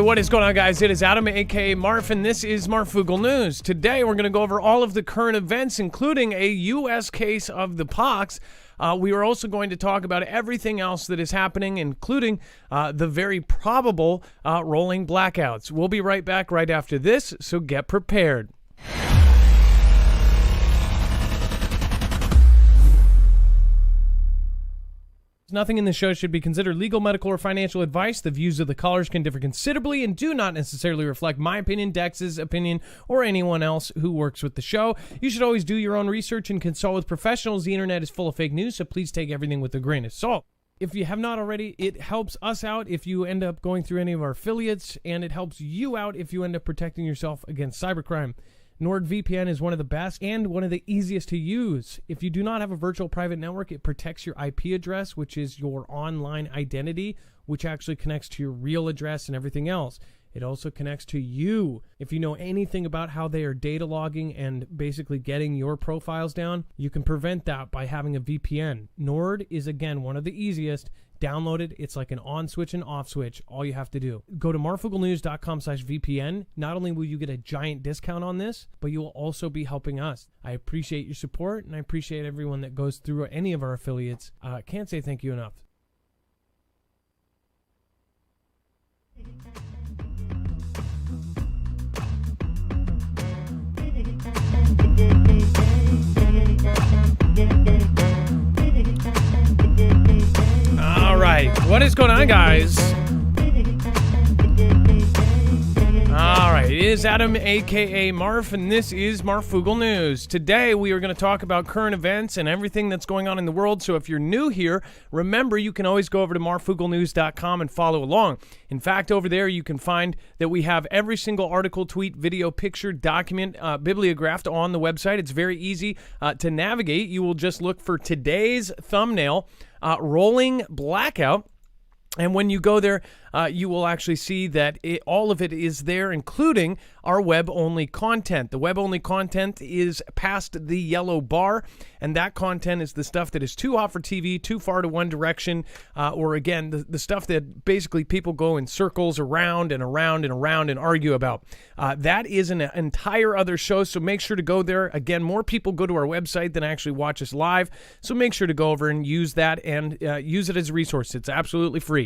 what is going on, guys? It is Adam, aka Marf, and this is Marfoogle News. Today, we're going to go over all of the current events, including a U.S. case of the pox. We are also going to talk about everything else that is happening, including the very probable rolling blackouts. We'll be right back right after this, so get prepared. Nothing in the show should be considered legal, medical, or financial advice. The views of the callers can differ considerably and do not necessarily reflect my opinion, Dex's opinion, or anyone else who works with the show. You should always do your own research and consult with professionals. The internet is full of fake news, so please take everything with a grain of salt. If you have not already, it helps us out if you end up going through any of our affiliates, and it helps you out if you end up protecting yourself against cybercrime. NordVPN is one of the best and one of the easiest to use. If you do not have a virtual private network, it protects your IP address, which is your online identity, which actually connects to your real address and everything else. It also connects to you. If you know anything about how they are data logging and basically getting your profiles down, you can prevent that by having a VPN. Nord is, again, one of the easiest. Download it. It's like an on switch and off switch. All you have to do. Go to marfooglenews.com/VPN. Not only will you get a giant discount on this, but you will also be helping us. I appreciate your support, and I appreciate everyone that goes through any of our affiliates. Can't say thank you enough. All right, what is going on, guys? All right, it is Adam, aka Marf, and this is Marfoogle News. Today, we are going to talk about current events and everything that's going on in the world. So if you're new here, remember you can always go over to marfooglenews.com and follow along. In fact, over there, you can find that we have every single article, tweet, video, picture, document, bibliographed on the website. It's very easy to navigate. You will just look for today's thumbnail, rolling blackout. And when you go there, you will actually see that all of it is there, including our web-only content. The web-only content is past the yellow bar, and that content is the stuff that is too hot for TV, too far to one direction, or again, the stuff that basically people go in circles around and around and around and argue about. That is an entire other show, so make sure to go there. Again, more people go to our website than actually watch us live, so make sure to go over and use that and use it as a resource. It's absolutely free.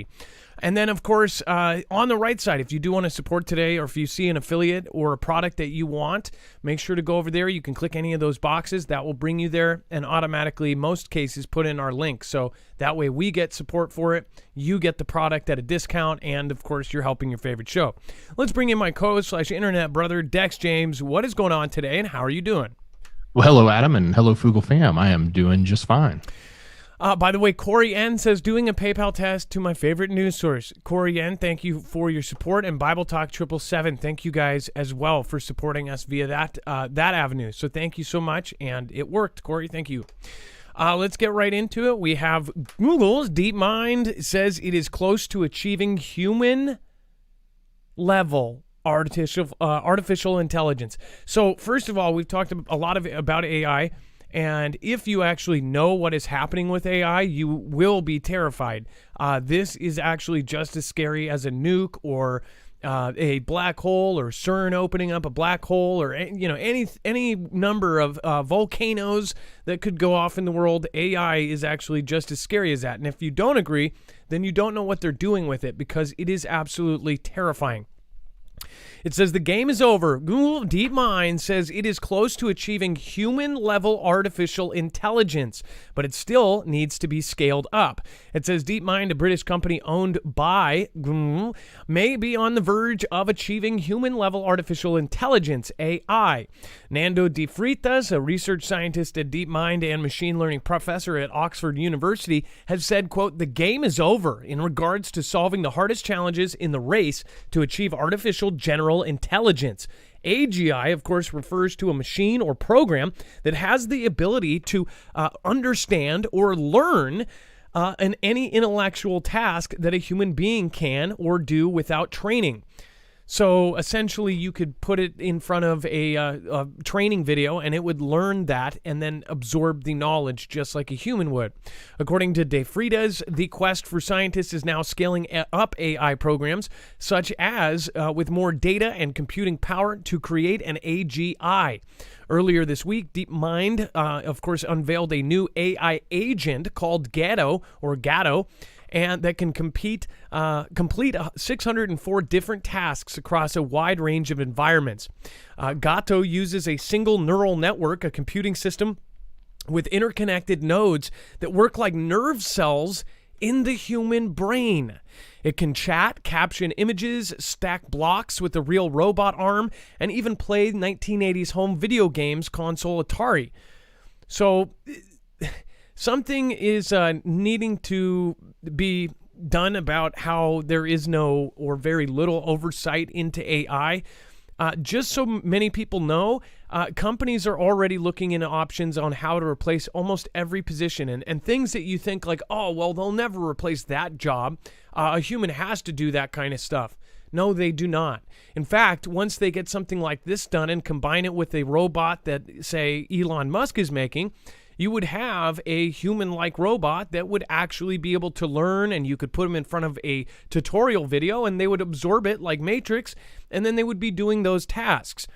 And then, of course, on the right side, if you do want to support today, or if you see an affiliate or a product that you want, make sure to go over there. You can click any of those boxes. That will bring you there and automatically, most cases, put in our link. So that way we get support for it. You get the product at a discount. And, of course, you're helping your favorite show. Let's bring in my co-host/internet brother, Dex James. What is going on today, and how are you doing? Well, hello, Adam, and hello, Foogle fam. I am doing just fine. By the way, Corey N says, doing a PayPal test to my favorite news source. Corey N, thank you for your support. And Bible Talk 777, thank you guys as well for supporting us via that avenue. So thank you so much. And it worked, Corey. Thank you. Let's get right into it. We have Google's DeepMind says it is close to achieving human level artificial intelligence. So first of all, we've talked a lot about AI. And if you actually know what is happening with AI, you will be terrified. This is actually just as scary as a nuke or a black hole, or CERN opening up a black hole, or any number of volcanoes that could go off in the world. AI is actually just as scary as that. And if you don't agree, then you don't know what they're doing with it, because it is absolutely terrifying. It says the game is over. Google DeepMind says it is close to achieving human-level artificial intelligence, but it still needs to be scaled up. It says DeepMind, a British company owned by Google, may be on the verge of achieving human-level artificial intelligence, AI. Nando De Freitas, a research scientist at DeepMind and machine learning professor at Oxford University, has said, quote, the game is over in regards to solving the hardest challenges in the race to achieve artificial general intelligence. AGI, of course, refers to a machine or program that has the ability to understand or learn any intellectual task that a human being can or do without training. So essentially, you could put it in front of a training video and it would learn that and then absorb the knowledge just like a human would. According to De Freitas, the quest for scientists is now scaling up AI programs, such as with more data and computing power to create an AGI. Earlier this week, DeepMind, of course, unveiled a new AI agent called Gato, and that can complete 604 different tasks across a wide range of environments. Gato uses a single neural network, a computing system with interconnected nodes that work like nerve cells in the human brain. It can chat, caption images, stack blocks with a real robot arm, and even play 1980s home video games console Atari. So something is needing to be done about how there is no or very little oversight into AI. Just so many people know, companies are already looking into options on how to replace almost every position, and things that you think like, oh, well, they'll never replace that job. A human has to do that kind of stuff. No, they do not. In fact, once they get something like this done and combine it with a robot that, say, Elon Musk is making, you would have a human-like robot that would actually be able to learn, and you could put them in front of a tutorial video and they would absorb it like Matrix, and then they would be doing those tasks.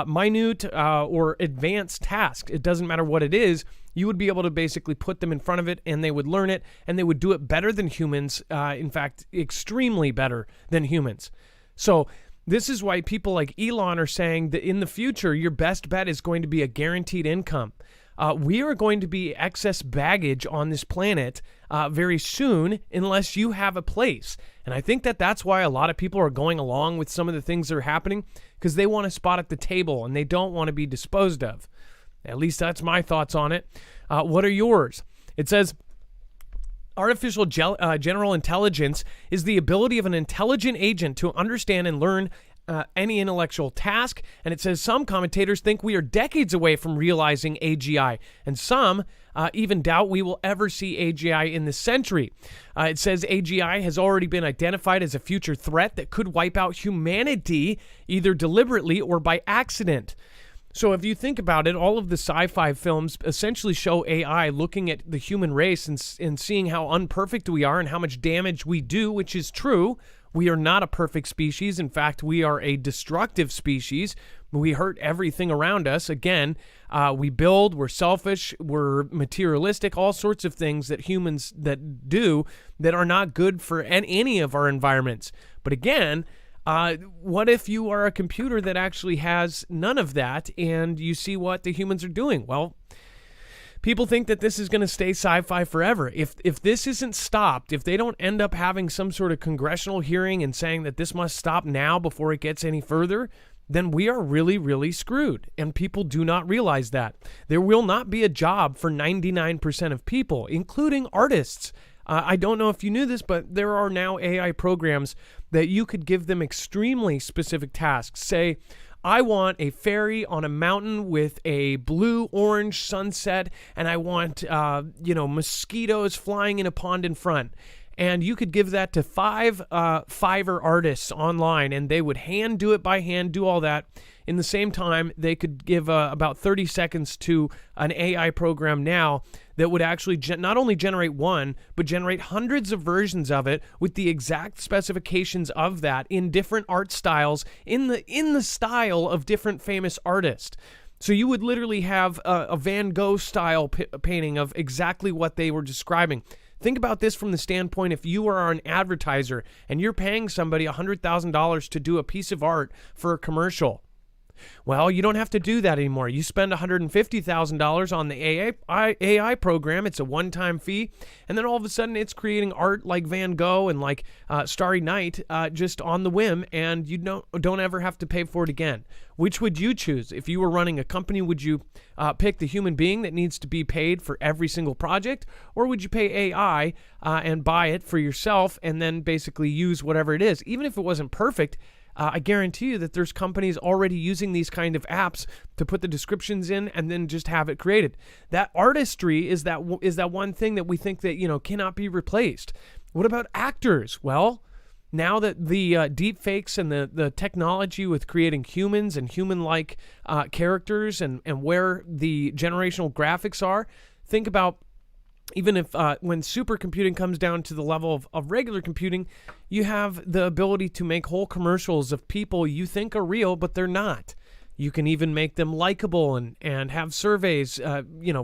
Minute or advanced tasks. It doesn't matter what it is. You would be able to basically put them in front of it and they would learn it, and they would do it better than humans. In fact, extremely better than humans. So this is why people like Elon are saying that in the future, your best bet is going to be a guaranteed income. We are going to be excess baggage on this planet very soon unless you have a place. And I think that that's why a lot of people are going along with some of the things that are happening, because they want a spot at the table and they don't want to be disposed of. At least that's my thoughts on it. What are yours? It says, artificial general intelligence is the ability of an intelligent agent to understand and learn any intellectual task, and it says some commentators think we are decades away from realizing AGI, and some even doubt we will ever see AGI in this century. It says AGI has already been identified as a future threat that could wipe out humanity either deliberately or by accident. So if you think about it, all of the sci-fi films essentially show AI looking at the human race and seeing how imperfect we are and how much damage we do, which is true. We are not a perfect species. In fact, we are a destructive species. We hurt everything around us. Again, we build, we're selfish, we're materialistic, all sorts of things that humans that do that are not good for any of our environments. But again, what if you are a computer that actually has none of that and you see what the humans are doing? Well, people think that this is going to stay sci-fi forever. If this isn't stopped, if they don't end up having some sort of congressional hearing and saying that this must stop now before it gets any further, then we are really, really screwed. And people do not realize that. There will not be a job for 99% of people, including artists. I don't know if you knew this, but there are now AI programs that you could give them extremely specific tasks. Say, I want a fairy on a mountain with a blue-orange sunset, and I want, mosquitoes flying in a pond in front. And you could give that to 5 Fiverr artists online, and they would do it by hand, do all that. In the same time, they could give about 30 seconds to an AI program now that would actually not only generate one, but generate hundreds of versions of it with the exact specifications of that in different art styles, in the style of different famous artists. So you would literally have a Van Gogh style painting of exactly what they were describing. Think about this from the standpoint, if you are an advertiser and you're paying somebody $100,000 to do a piece of art for a commercial. Well, you don't have to do that anymore. You spend $150,000 on the AI program. It's a one-time fee. And then all of a sudden it's creating art like Van Gogh and like Starry Night just on the whim, and you don't ever have to pay for it again. Which would you choose? If you were running a company, would you pick the human being that needs to be paid for every single project? Or would you pay AI and buy it for yourself and then basically use whatever it is? Even if it wasn't perfect, I guarantee you that there's companies already using these kind of apps to put the descriptions in and then just have it created. That artistry is that one thing that we think that, cannot be replaced. What about actors? Well, now that the deep fakes and the technology with creating humans and human-like characters and where the generational graphics are, think about even if when supercomputing comes down to the level of regular computing, you have the ability to make whole commercials of people you think are real, but they're not. You can even make them likable and have surveys,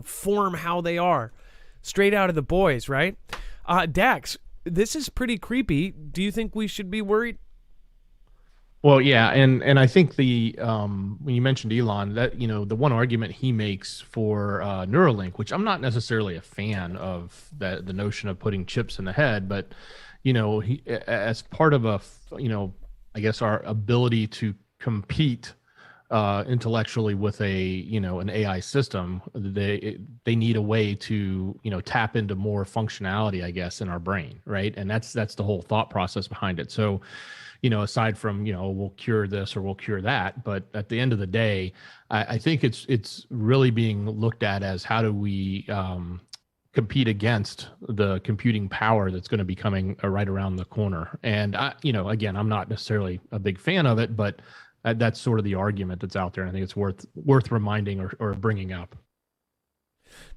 form how they are. Straight out of The Boys, right? Dax, this is pretty creepy. Do you think we should be worried? Well, yeah, and I think when you mentioned Elon, that the one argument he makes for Neuralink, which I'm not necessarily a fan of, the notion of putting chips in the head, but he, as part of I guess our ability to compete intellectually with an AI system, they need a way to tap into more functionality, I guess, in our brain, right? And that's the whole thought process behind it. So aside from we'll cure this or we'll cure that, but at the end of the day, I think it's really being looked at as how do we compete against the computing power that's going to be coming right around the corner. And again, I'm not necessarily a big fan of it, but that's sort of the argument that's out there, and I think it's worth reminding or bringing up.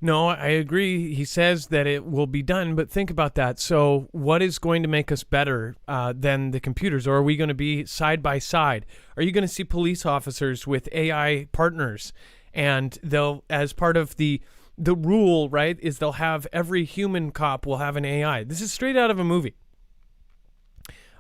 No, I agree. He says that it will be done, but think about that. So what is going to make us better than the computers? Or are we going to be side by side? Are you going to see police officers with AI partners? And they'll, as part of the rule, right, is they'll have every human cop will have an AI. This is straight out of a movie.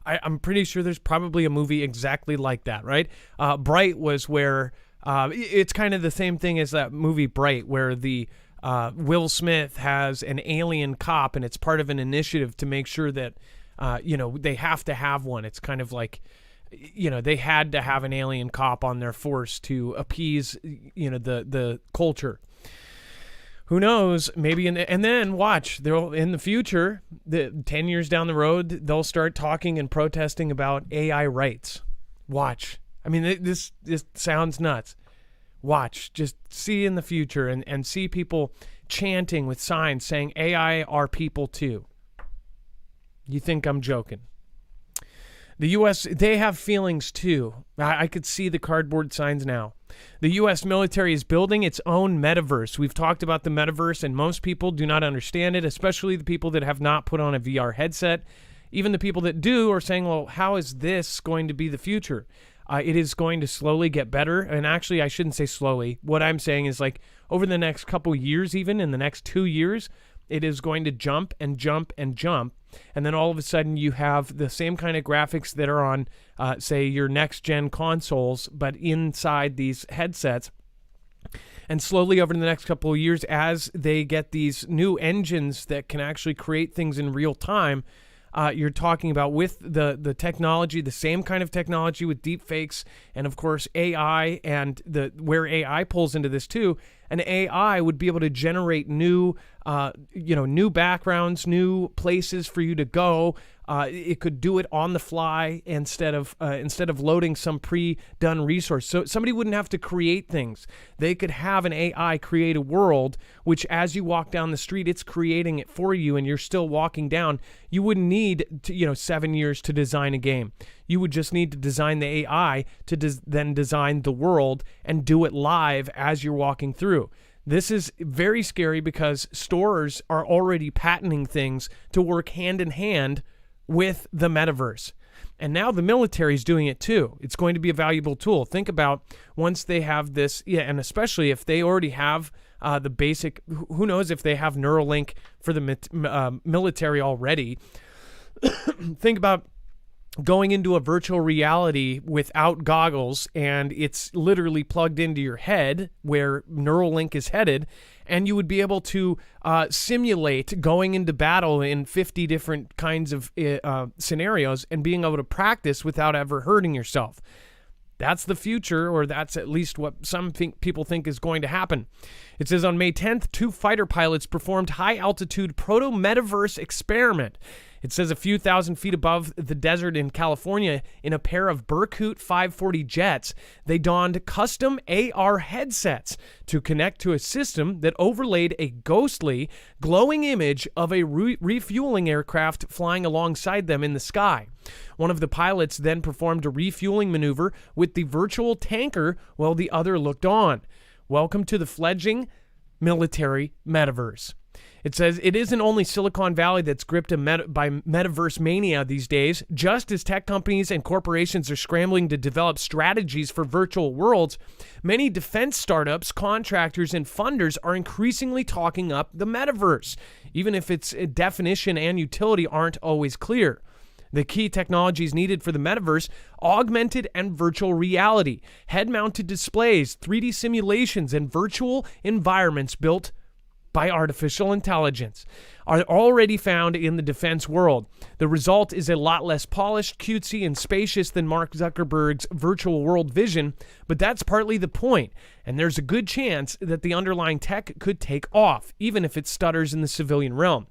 I'm pretty sure there's probably a movie exactly like that, right? Bright was where it's kind of the same thing as that movie Bright, where the Will Smith has an alien cop, and it's part of an initiative to make sure that they have to have one. It's kind of like they had to have an alien cop on their force to appease the culture. Who knows? Maybe and then watch. They'll in the future, 10 years down the road, they'll start talking and protesting about AI rights. Watch. I mean, this sounds nuts. Watch. Just see in the future and see people chanting with signs saying AI are people too. You think I'm joking? The U.S., they have feelings too. I could see the cardboard signs now. The U.S. military is building its own metaverse. We've talked about the metaverse, and most people do not understand it, especially the people that have not put on a VR headset. Even the people that do are saying, well, how is this going to be the future? It is going to slowly get better. And actually, I shouldn't say slowly. What I'm saying is like over the next couple years, even in the next 2 years, it is going to jump and jump and jump. And then all of a sudden you have the same kind of graphics that are on, say, your next-gen consoles, but inside these headsets. And slowly over the next couple of years, as they get these new engines that can actually create things in real time, you're talking about with the technology, the same kind of technology with deep fakes, and of course AI, and where AI pulls into this too. An AI would be able to generate new backgrounds, new places for you to go. It could do it on the fly instead of loading some pre-done resource. So somebody wouldn't have to create things. They could have an AI create a world, which as you walk down the street, it's creating it for you, and you're still walking down. You wouldn't need 7 years to design a game. You would just need to design the AI to then design the world and do it live as you're walking through. This is very scary because stores are already patenting things to work hand in hand with the metaverse. And now the military is doing it too. It's going to be a valuable tool. Think about once they have this, and especially if they already have the basic, who knows if they have Neuralink for the military already. Think about going into a virtual reality without goggles, and it's literally plugged into your head where Neuralink is headed, and you would be able to simulate going into battle in 50 different kinds of scenarios and being able to practice without ever hurting yourself. That's the future, or that's at least what some people think is going to happen. It says on May 10th, 2 fighter pilots performed high-altitude proto-metaverse experiment. It says a few thousand feet above the desert in California, in a pair of Berkut 540 jets, they donned custom AR headsets to connect to a system that overlaid a ghostly, glowing image of a refueling aircraft flying alongside them in the sky. One of the pilots then performed a refueling maneuver with the virtual tanker while the other looked on. Welcome to the fledgling military metaverse. It says it isn't only Silicon Valley that's gripped by metaverse mania these days. Just as tech companies and corporations are scrambling to develop strategies for virtual worlds, many defense startups, contractors, and funders are increasingly talking up the metaverse, even if its definition and utility aren't always clear. The key technologies needed for the metaverse: augmented and virtual reality, head-mounted displays, 3D simulations, and virtual environments built by artificial intelligence, are already found in the defense world. The result is a lot less polished, cutesy, and spacious than Mark Zuckerberg's virtual world vision, but that's partly the point, and there's a good chance that the underlying tech could take off, even if it stutters in the civilian realm.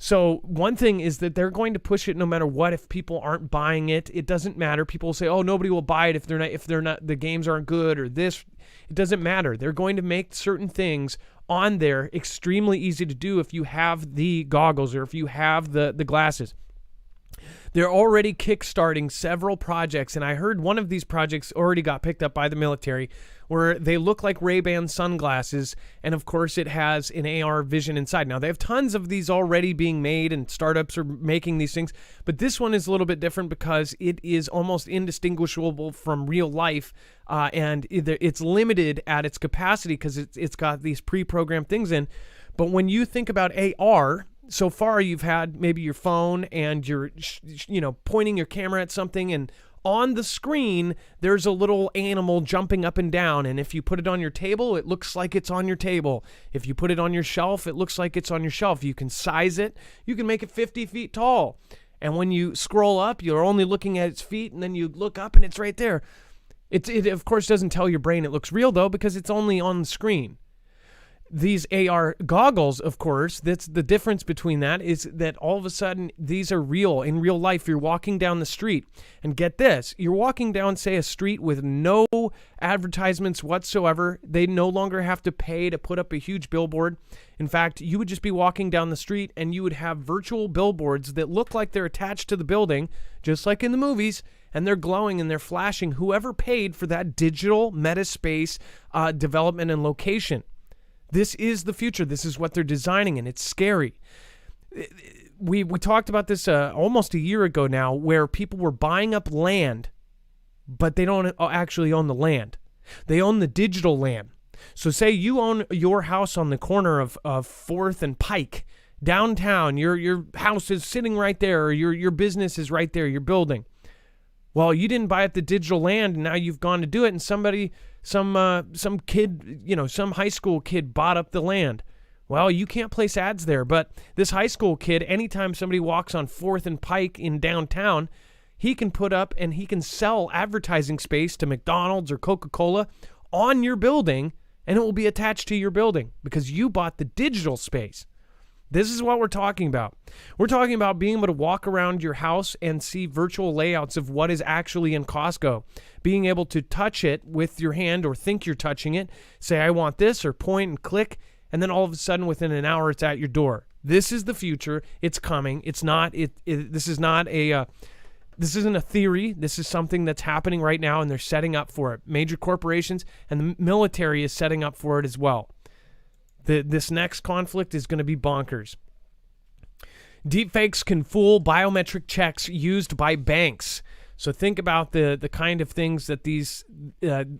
So one thing is that they're going to push it no matter what. If people aren't buying it, it doesn't matter. People will say, "Oh, nobody will buy it if they're not the games aren't good or this." It doesn't matter. They're going to make certain things on there extremely easy to do if you have the goggles or if you have the glasses. They're already kickstarting several projects, and I heard one of these projects already got picked up by the military, where they look like Ray-Ban sunglasses, and of course it has an AR vision inside. Now, they have tons of these already being made, and startups are making these things, but this one is a little bit different because it is almost indistinguishable from real life, and it's limited at its capacity because it's got these pre-programmed things in. But when you think about AR, so far you've had maybe your phone and you're pointing your camera at something, and on the screen there's a little animal jumping up and down, and if you put it on your table, it looks like it's on your table. If you put it on your shelf, it looks like it's on your shelf. You can size it. You can make it 50 feet tall, and when you scroll up, you're only looking at its feet, and then you look up and it's right there. It of course doesn't tell your brain it looks real, though, because it's only on the screen. These AR goggles, of course, that's the difference between that, is that all of a sudden these are real. In real life, you're walking down the street, and get this, you're walking down, say, a street with no advertisements whatsoever. They no longer have to pay to put up a huge billboard. In fact, you would just be walking down the street and you would have virtual billboards that look like they're attached to the building, just like in the movies, and they're glowing and they're flashing whoever paid for that digital meta space development and location. This is the future. This is what they're designing, and it's scary. We talked about this almost a year ago now, where people were buying up land, but they don't actually own the land. They own the digital land. So say you own your house on the corner of 4th and Pike, downtown. Your house is sitting right there, or your business is right there, your building. Well, you didn't buy up the digital land, and now you've gone to do it, and some kid, some high school kid bought up the land. Well, you can't place ads there, but this high school kid, anytime somebody walks on 4th and Pike in downtown, he can put up and he can sell advertising space to McDonald's or Coca-Cola on your building, and it will be attached to your building because you bought the digital space. This is what we're talking about. We're talking about being able to walk around your house and see virtual layouts of what is actually in Costco. Being able to touch it with your hand or think you're touching it, say, I want this, or point and click, and then all of a sudden within an hour it's at your door. This is the future. It's coming. It's not, this isn't a theory. This is something that's happening right now, and they're setting up for it. Major corporations and the military is setting up for it as well. This next conflict is going to be bonkers. Deepfakes can fool biometric checks used by banks. So think about the kind of things that these the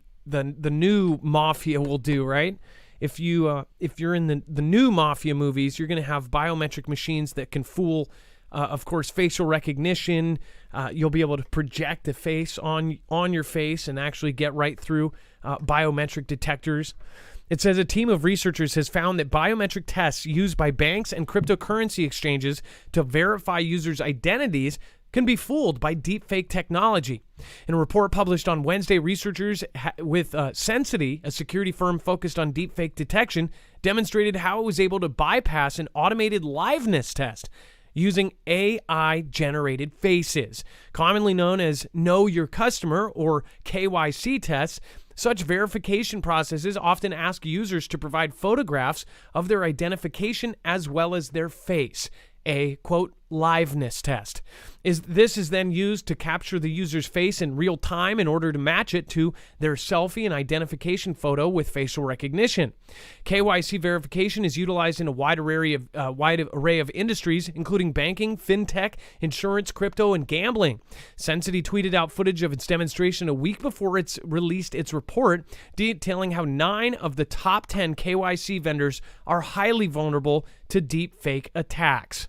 new mafia will do, right? If you're in the new mafia movies, you're going to have biometric machines that can fool, of course, facial recognition. You'll be able to project a face on your face and actually get right through biometric detectors. It says a team of researchers has found that biometric tests used by banks and cryptocurrency exchanges to verify users' identities can be fooled by deepfake technology. In a report published on Wednesday, researchers with Sensity, a security firm focused on deepfake detection, demonstrated how it was able to bypass an automated liveness test using AI-generated faces, commonly known as Know Your Customer or KYC tests. Such verification processes often ask users to provide photographs of their identification as well as their face, a, quote, liveness test. This is then used to capture the user's face in real time in order to match it to their selfie and identification photo with facial recognition. KYC verification is utilized in a wide array of industries, including banking, fintech, insurance, crypto, and gambling. Sensity tweeted out footage of its demonstration a week before it's released its report, detailing how 9 of the top 10 KYC vendors are highly vulnerable to deepfake attacks.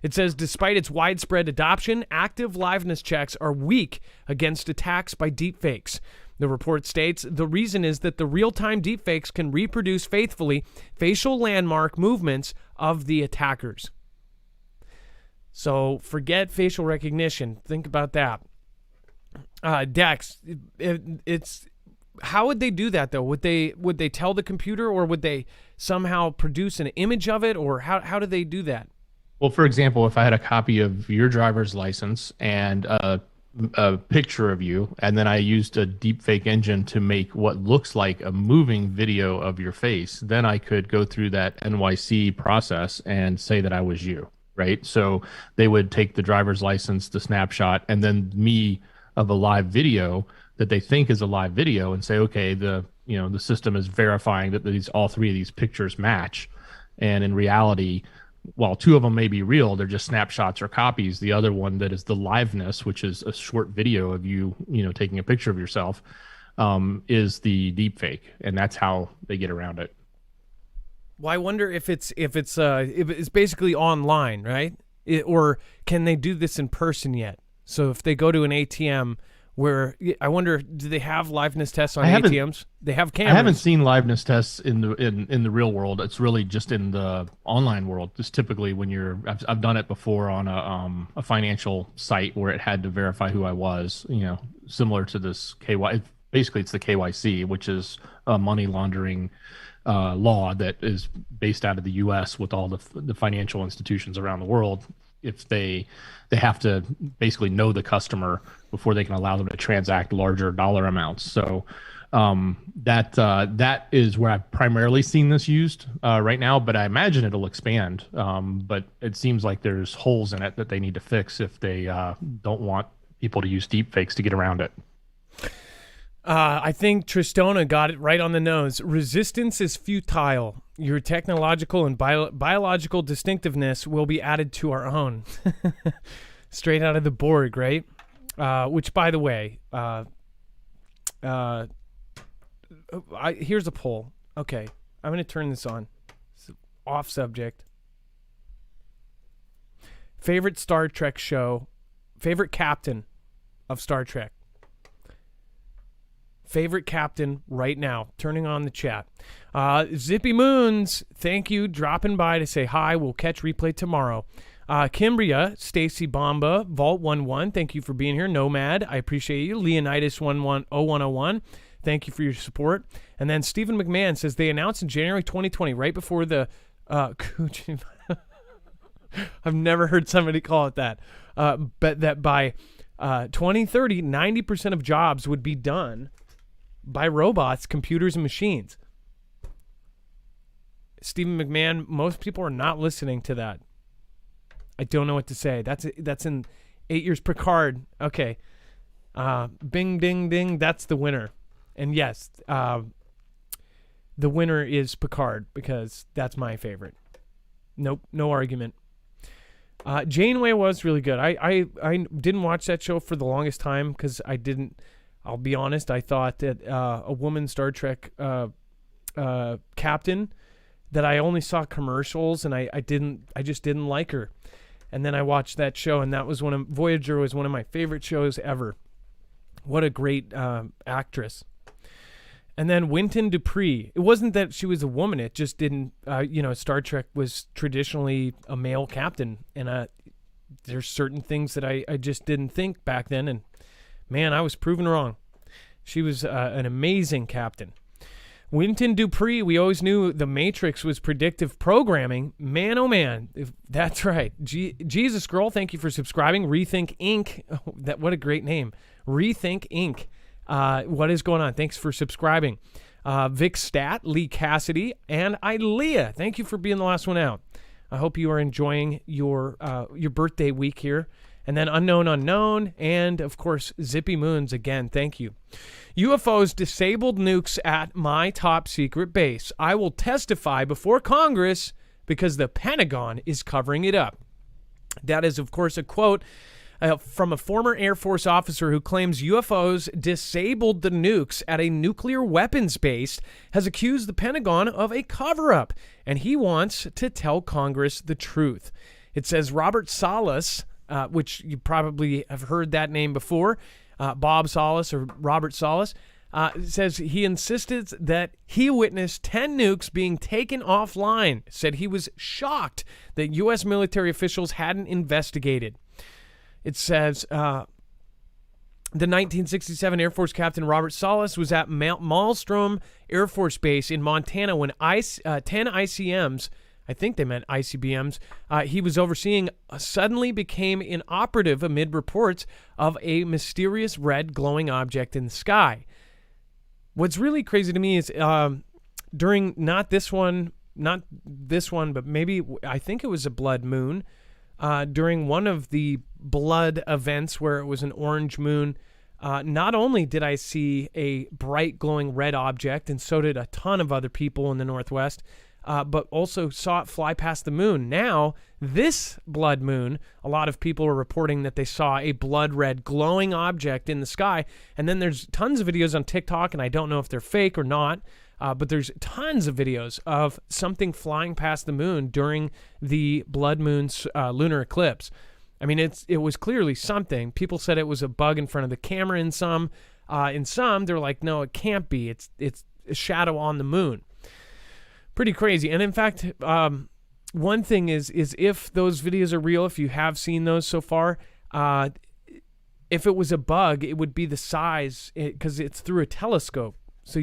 It says, despite its widespread adoption, active liveness checks are weak against attacks by deepfakes. The report states the reason is that the real-time deepfakes can reproduce faithfully facial landmark movements of the attackers. So forget facial recognition. Think about that. Dex, it's how would they do that though? Would they tell the computer, or would they somehow produce an image of it, or how do they do that? Well, for example, if I had a copy of your driver's license and a picture of you, and then I used a deepfake engine to make what looks like a moving video of your face, then I could go through that NYC process and say that I was you, right? So they would take the driver's license, the snapshot, and then me of a live video that they think is a live video, and say, okay, the system is verifying that all 3 of these pictures match, and in reality, while 2 of them may be real, they're just snapshots or copies. The other one that is the liveness, which is a short video of you, taking a picture of yourself, is the deepfake, and that's how they get around it. Well, I wonder if it's basically online, right? Or can they do this in person yet? So if they go to an ATM, I wonder, do they have liveness tests on ATMs? They have cameras. I haven't seen liveness tests in the real world. It's really just in the online world. Just typically when I've done it before on a financial site where it had to verify who I was. Similar to this KYC. Basically, it's the KYC, which is a money laundering law that is based out of the U.S. with all the financial institutions around the world. If they have to basically know the customer before they can allow them to transact larger dollar amounts. So that is where I've primarily seen this used right now, but I imagine it'll expand. But it seems like there's holes in it that they need to fix if they don't want people to use deepfakes to get around it. I think Tristona got it right on the nose. Resistance is futile. Your technological and biological distinctiveness will be added to our own. Straight out of the Borg, right? Which, by the way, here's a poll. Okay, I'm going to turn this on. It's off subject. Favorite Star Trek show? Favorite captain of Star Trek? Favorite captain right now. Turning on the chat. Zippy Moons, thank you. Dropping by to say hi. We'll catch replay tomorrow. Kimbria, Stacy Bomba, Vault 11, thank you for being here. Nomad, I appreciate you. Leonidas 110101, thank you for your support. And then Stephen McMahon says they announced in January 2020, right before the I've never heard somebody call it that. But that by 2030, 90% of jobs would be done by robots, computers, and machines. Stephen McMahon, most people are not listening to that. I don't know what to say. That's in 8 years Picard. Okay. Bing, ding, ding. That's the winner. And yes, the winner is Picard because that's my favorite. Nope, no argument. Janeway was really good. I didn't watch that show for the longest time because I didn't. I'll be honest. I thought that a woman Star Trek captain that I only saw commercials and I just didn't like her. And then I watched that show, and that was Voyager was one of my favorite shows ever. What a great actress. And then Winton Dupree. It wasn't that she was a woman. It just didn't, Star Trek was traditionally a male captain. And there's certain things that I just didn't think back then. And, man, I was proven wrong. She was an amazing captain. Winton Dupree, we always knew the Matrix was predictive programming. Man, oh man, that's right. Jesus Girl, thank you for subscribing. Rethink Inc. Oh, what a great name. Rethink Inc. What is going on? Thanks for subscribing. Vic Stat, Lee Cassidy, and Ilea. Thank you for being the last one out. I hope you are enjoying your birthday week here. And then Unknown, and of course, Zippy Moons again. Thank you. UFOs disabled nukes at my top secret base. I will testify before Congress because the Pentagon is covering it up. That is, of course, a quote from a former Air Force officer who claims UFOs disabled the nukes at a nuclear weapons base, has accused the Pentagon of a cover-up, and he wants to tell Congress the truth. It says Robert Salas, which you probably have heard that name before, Bob Salas or Robert Salas, says he insisted that he witnessed 10 nukes being taken offline, said he was shocked that U.S. military officials hadn't investigated. It says the 1967 Air Force Captain Robert Salas was at Mount Malmstrom Air Force Base in Montana when 10 ICMs, I think they meant ICBMs, he was overseeing, suddenly became inoperative amid reports of a mysterious red glowing object in the sky. What's really crazy to me is during not this one, but maybe I think it was a blood moon, during one of the blood events where it was an orange moon, not only did I see a bright glowing red object, and so did a ton of other people in the Northwest, but also saw it fly past the moon. Now, this blood moon, a lot of people are reporting that they saw a blood red glowing object in the sky. And then there's tons of videos on TikTok, and I don't know if they're fake or not, but there's tons of videos of something flying past the moon during the blood moon's lunar eclipse. I mean, it was clearly something. People said it was a bug in front of the camera in some. In some, they're like, no, it can't be. It's a shadow on the moon. Pretty crazy. And in fact, one thing is if those videos are real, if you have seen those so far, if it was a bug, it would be the size, because it's through a telescope. So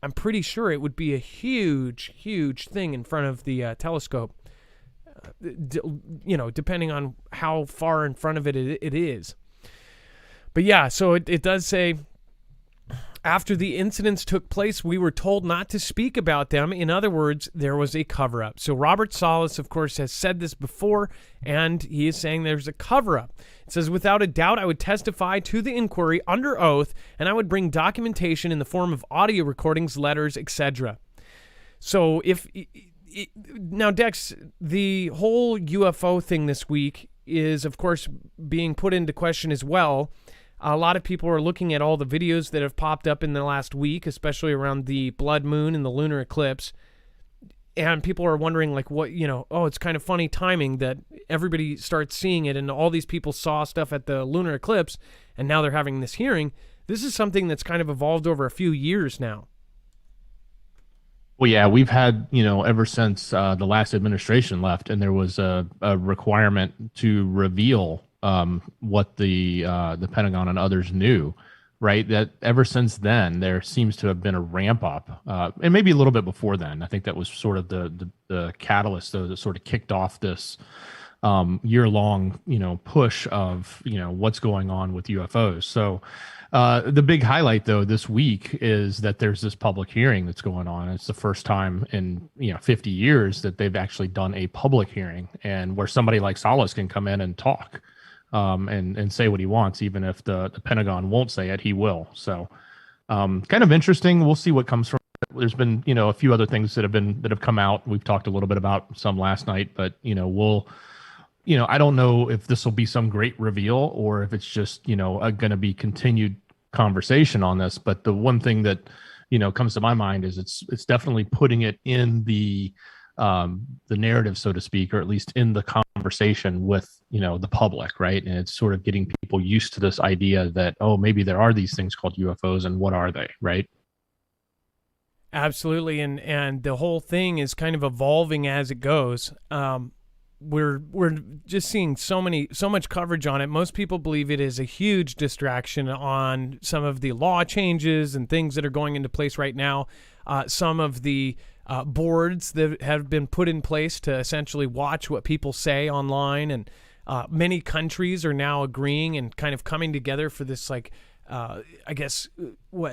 I'm pretty sure it would be a huge, huge thing in front of the telescope, depending on how far in front of it is. But yeah, so it does say, after the incidents took place, we were told not to speak about them. In other words, there was a cover-up. So Robert Salas, of course, has said this before, and he is saying there's a cover-up. It says, without a doubt, I would testify to the inquiry under oath, and I would bring documentation in the form of audio recordings, letters, etc. So now, Dex, the whole UFO thing this week is, of course, being put into question as well. A lot of people are looking at all the videos that have popped up in the last week, especially around the blood moon and the lunar eclipse. And people are wondering, like, it's kind of funny timing that everybody starts seeing it, and all these people saw stuff at the lunar eclipse, and now they're having this hearing. This is something that's kind of evolved over a few years now. Well, yeah, we've had, ever since the last administration left, and there was a requirement to reveal what the Pentagon and others knew, right? That ever since then, there seems to have been a ramp up, and maybe a little bit before then. I think that was sort of the catalyst, though, that sort of kicked off this year-long, push of, what's going on with UFOs. So the big highlight, though, this week is that there's this public hearing that's going on. It's the first time in 50 years that they've actually done a public hearing, and where somebody like Salas can come in and talk. And say what he wants, even if the Pentagon won't say it, he will. So kind of interesting. We'll see what comes from it. There's been, a few other things that have come out. We've talked a little bit about some last night, but, I don't know if this will be some great reveal or if it's just, going to be continued conversation on this. But the one thing that, comes to my mind is it's definitely putting it in the narrative, so to speak, or at least in the conversation with, the public, right? And it's sort of getting people used to this idea that, oh, maybe there are these things called UFOs, and what are they, right? Absolutely. And the whole thing is kind of evolving as it goes. we're just seeing so much coverage on it. Most people believe it is a huge distraction on some of the law changes and things that are going into place right now. Some of the boards that have been put in place to essentially watch what people say online, and many countries are now agreeing and kind of coming together for this, like, I guess,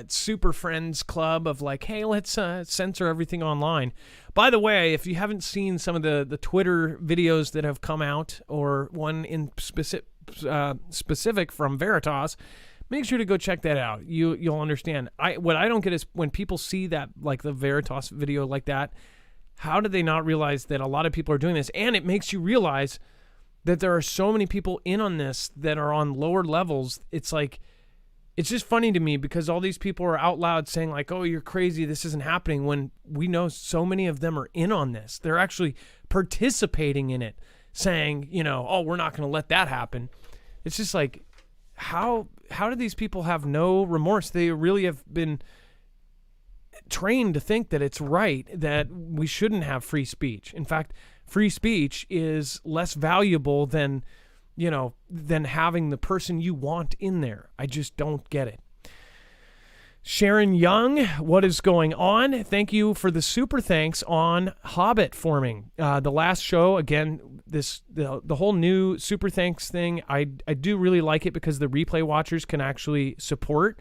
super friends club of like, hey, let's censor everything online. By the way, if you haven't seen some of the Twitter videos that have come out, or one in specific from Veritas, make sure to go check that out. You'll understand. What I don't get is when people see that, like the Veritas video like that, how do they not realize that a lot of people are doing this? And it makes you realize that there are so many people in on this that are on lower levels. It's like, it's just funny to me because all these people are out loud saying like, oh, you're crazy, this isn't happening, when we know so many of them are in on this. They're actually participating in it, saying, oh, we're not going to let that happen. It's just like, how do these people have no remorse? They really have been trained to think that it's right, that we shouldn't have free speech. In fact, free speech is less valuable than having the person you want in there. I just don't get it. Sharon Young, what is going on? Thank you for the super thanks on Hobbit forming. The last show, again, the whole new super thanks thing, I do really like it because the replay watchers can actually support.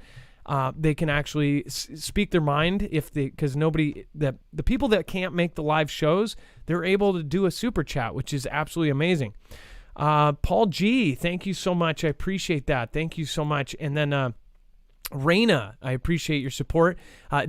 They can actually speak their mind because the people that can't make the live shows, they're able to do a super chat, which is absolutely amazing. Paul G, thank you so much. I appreciate that. Thank you so much. And then Raina, I appreciate your support.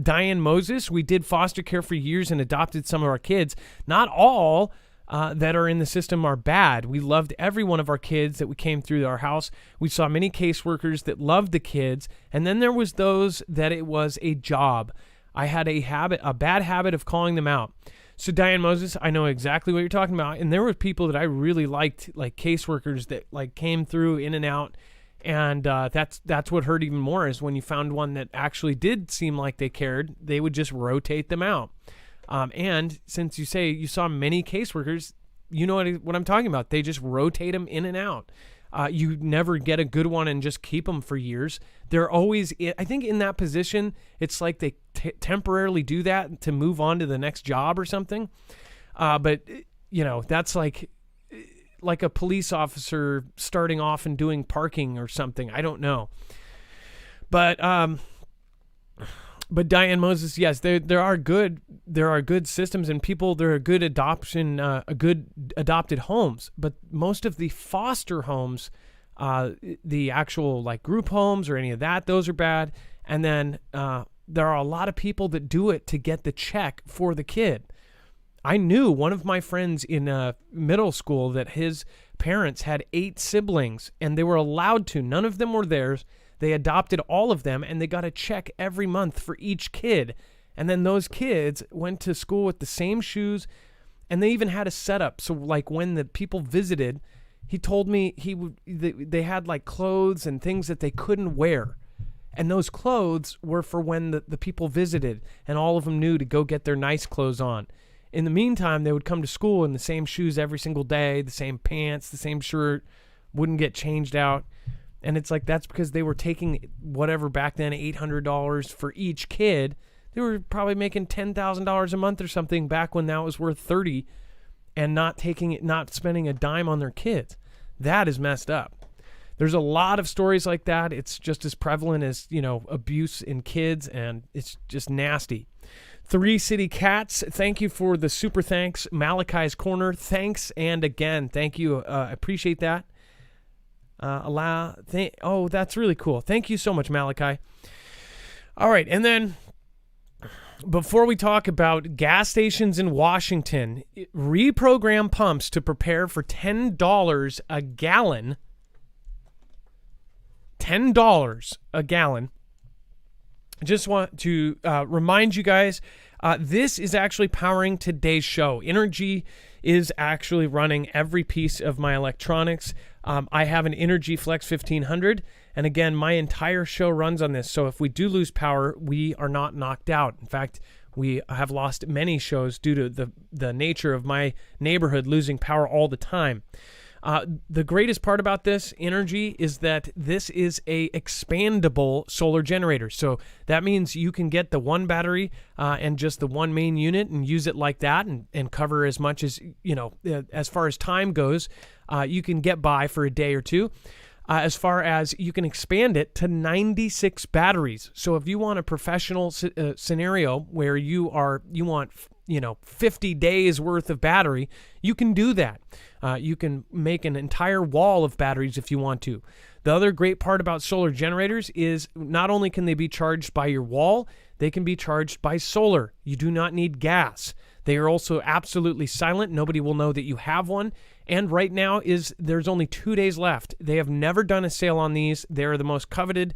Diane Moses, we did foster care for years and adopted some of our kids. Not all that are in the system are bad. We loved every one of our kids that we came through our house. We saw many caseworkers that loved the kids, and then there was those that it was a job. I had a bad habit of calling them out. So Diane Moses, I know exactly what you're talking about. And there were people that I really liked, like caseworkers that like came through in and out. And that's what hurt even more, is when you found one that actually did seem like they cared, they would just rotate them out. And since you say you saw many caseworkers, you know what I'm talking about. They just rotate them in and out. You never get a good one and just keep them for years. They're always, I think in that position, it's like they temporarily do that to move on to the next job or something. But that's like a police officer starting off and doing parking or something. I don't know. But Diane Moses, yes, there are good systems and people. There are good good adopted homes, but most of the foster homes, the actual like group homes or any of that, those are bad. And then there are a lot of people that do it to get the check for the kid. I knew one of my friends in middle school that his parents had 8 siblings, and they were allowed to. None of them were theirs. They adopted all of them, and they got a check every month for each kid. And then those kids went to school with the same shoes, and they even had a setup. So, like, when the people visited, he told me they had, like, clothes and things that they couldn't wear. And those clothes were for when the people visited, and all of them knew to go get their nice clothes on. In the meantime, they would come to school in the same shoes every single day, the same pants, the same shirt, wouldn't get changed out. And it's like, that's because they were taking whatever back then, $800 for each kid. They were probably making $10,000 a month or something back when that was worth $30, and not spending a dime on their kids. That is messed up. There's a lot of stories like that. It's just as prevalent as, abuse in kids, and it's just nasty. 3 City Cats, thank you for the super thanks. Malachi's Corner, thanks. And again, thank you. I appreciate that. That's really cool. Thank you so much, Malachi. All right, and then before we talk about gas stations in Washington, reprogram pumps to prepare for $10 a gallon. $10 a gallon. I just want to remind you guys, this is actually powering today's show. Energy is actually running every piece of my electronics. I have an Energy Flex 1500, and again, my entire show runs on this. So if we do lose power, we are not knocked out. In fact, We have lost many shows due to the nature of my neighborhood losing power all the time. The greatest part about this energy is that this is a expandable solar generator. So that means you can get the one battery and just the one main unit and use it like that and cover as much as, as far as time goes, you can get by for a day or two. As far as you can expand it to 96 batteries. So if you want a professional scenario where you want 50 days worth of battery, you can do that. You can make an entire wall of batteries if you want to. The other great part about solar generators is not only can they be charged by your wall, they can be charged by solar. You do not need gas. They are also absolutely silent. Nobody will know that you have one. And right now there's only 2 days left. They have never done a sale on these. They're the most coveted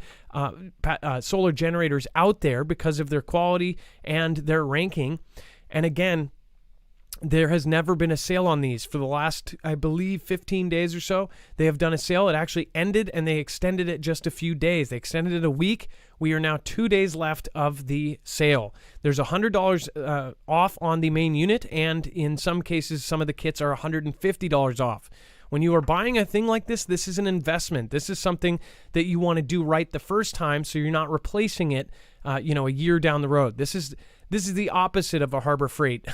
solar generators out there because of their quality and their ranking. And again, there has never been a sale on these for the last, I believe, 15 days or so. They have done a sale. It actually ended, and they extended it just a few days. They extended it a week. We are now 2 days left of the sale. There's $100 off on the main unit, and in some cases, some of the kits are $150 off. When you are buying a thing like this, this is an investment. This is something that you want to do right the first time, so you're not replacing it, a year down the road. This is the opposite of a Harbor Freight.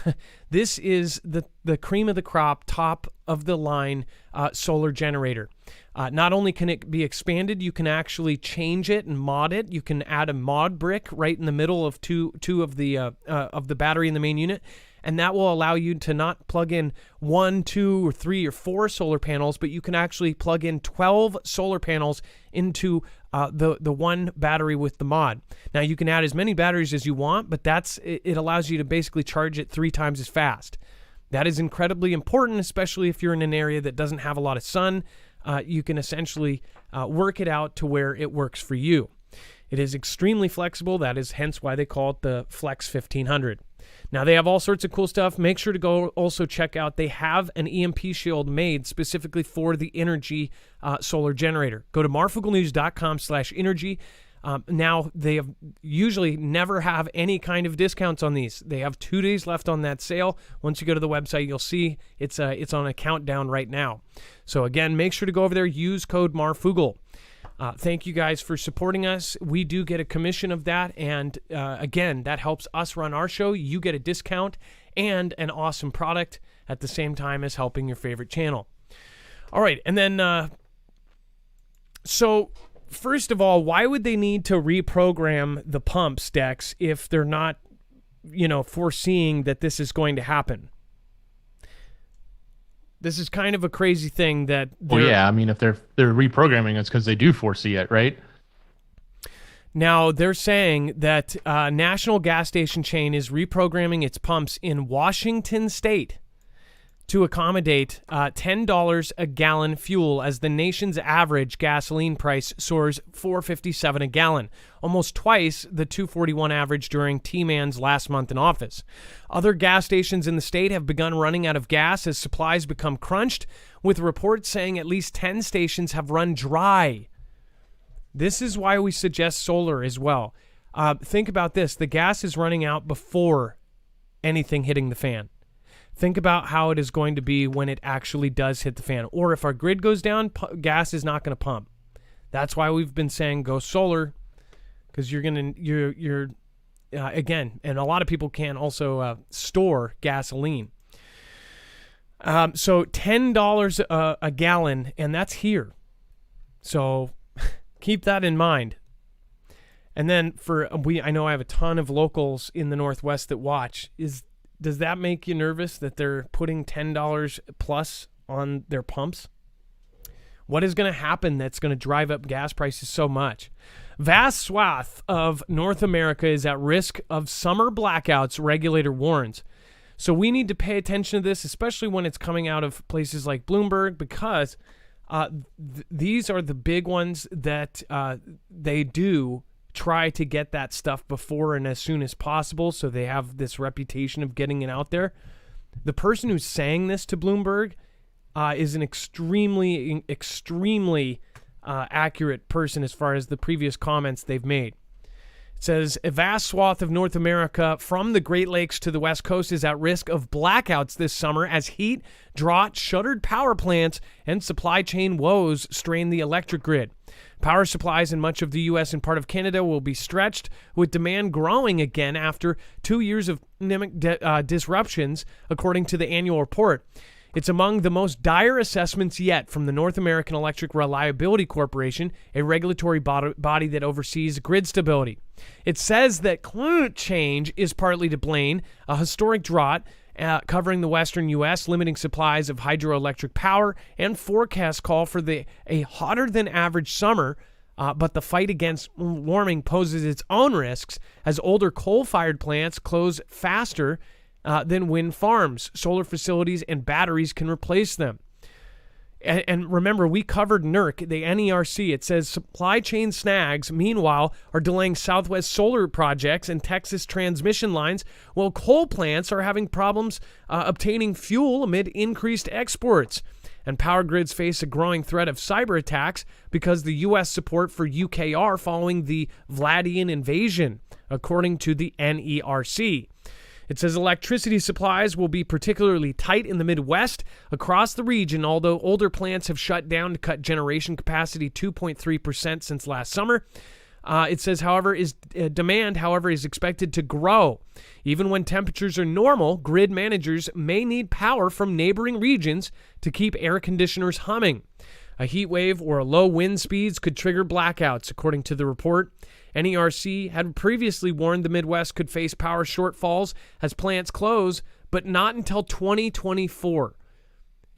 This is the cream of the crop, top of the line solar generator. Not only can it be expanded, you can actually change it and mod it. You can add a mod brick right in the middle of two of the battery in the main unit. And that will allow you to not plug in 1, 2, or 3, or 4 solar panels, but you can actually plug in 12 solar panels into the one battery with the mod. Now, you can add as many batteries as you want, but it allows you to basically charge it 3 times as fast. That is incredibly important, especially if you're in an area that doesn't have a lot of sun. You can essentially work it out to where it works for you. It is extremely flexible. That is hence why they call it the Flex 1500. Now, they have all sorts of cool stuff. Make sure to go also check out, they have an EMP shield made specifically for the energy solar generator. Go to marfooglenews.com/energy. Now, they have usually never have any kind of discounts on these. They have 2 days left on that sale. Once you go to the website, you'll see it's on a countdown right now. So again, make sure to go over there, use code Marfoogle. Thank you guys for supporting us. We do get a commission of that, and again, that helps us run our show. You get a discount and an awesome product at the same time as helping your favorite channel. All right, and then so first of all, why would they need to reprogram the pumps, Dex, if they're not, foreseeing that this is going to happen? This is kind of a crazy thing that. Well, yeah, I mean, if they're reprogramming, it's because they do foresee it, right? Now, they're saying that national gas station chain is reprogramming its pumps in Washington State to accommodate $10 a gallon fuel as the nation's average gasoline price soars $4.57 a gallon, almost twice the $2.41 average during T-Man's last month in office. Other gas stations in the state have begun running out of gas as supplies become crunched, with reports saying at least 10 stations have run dry. This is why we suggest solar as well. Think about this. The gas is running out before anything hitting the fan. Think about how it is going to be when it actually does hit the fan. Or if our grid goes down, gas is not going to pump. That's why we've been saying go solar, because you're again, and a lot of people can also store gasoline. So $10 a gallon, and that's here. So keep that in mind. And then I know I have a ton of locals in the Northwest that watch. Does that make you nervous that they're putting $10 plus on their pumps? What is going to happen that's going to drive up gas prices so much? Vast swath of North America is at risk of summer blackouts, regulator warns. So we need to pay attention to this, especially when it's coming out of places like Bloomberg, because these are the big ones that they do try to get that stuff before and as soon as possible, so they have this reputation of getting it out there. The person who's saying this to Bloomberg is an extremely accurate person as far as the previous comments they've made. It says a vast swath of North America from the Great Lakes to the West Coast is at risk of blackouts this summer as heat, drought, shuttered power plants, and supply chain woes strain the electric grid. Power supplies in much of the U.S. and part of Canada will be stretched, with demand growing again after 2 years of disruptions, according to the annual report. It's among the most dire assessments yet from the North American Electric Reliability Corporation, a regulatory body that oversees grid stability. It says that climate change is partly to blame, a historic drought covering the western U.S., limiting supplies of hydroelectric power, and forecasts call for a hotter than average summer, but the fight against warming poses its own risks as older coal-fired plants close faster than wind farms. Solar facilities and batteries can replace them. And remember, we covered NERC, the NERC. It says supply chain snags, meanwhile, are delaying Southwest solar projects and Texas transmission lines, while coal plants are having problems obtaining fuel amid increased exports. And power grids face a growing threat of cyber attacks because the U.S. support for UKR following the Vladian invasion, according to the NERC. It says electricity supplies will be particularly tight in the Midwest across the region, although older plants have shut down to cut generation capacity 2.3% since last summer. It says, demand is expected to grow. Even when temperatures are normal, grid managers may need power from neighboring regions to keep air conditioners humming. A heat wave or low wind speeds could trigger blackouts, according to the report. NERC had previously warned the Midwest could face power shortfalls as plants close, but not until 2024.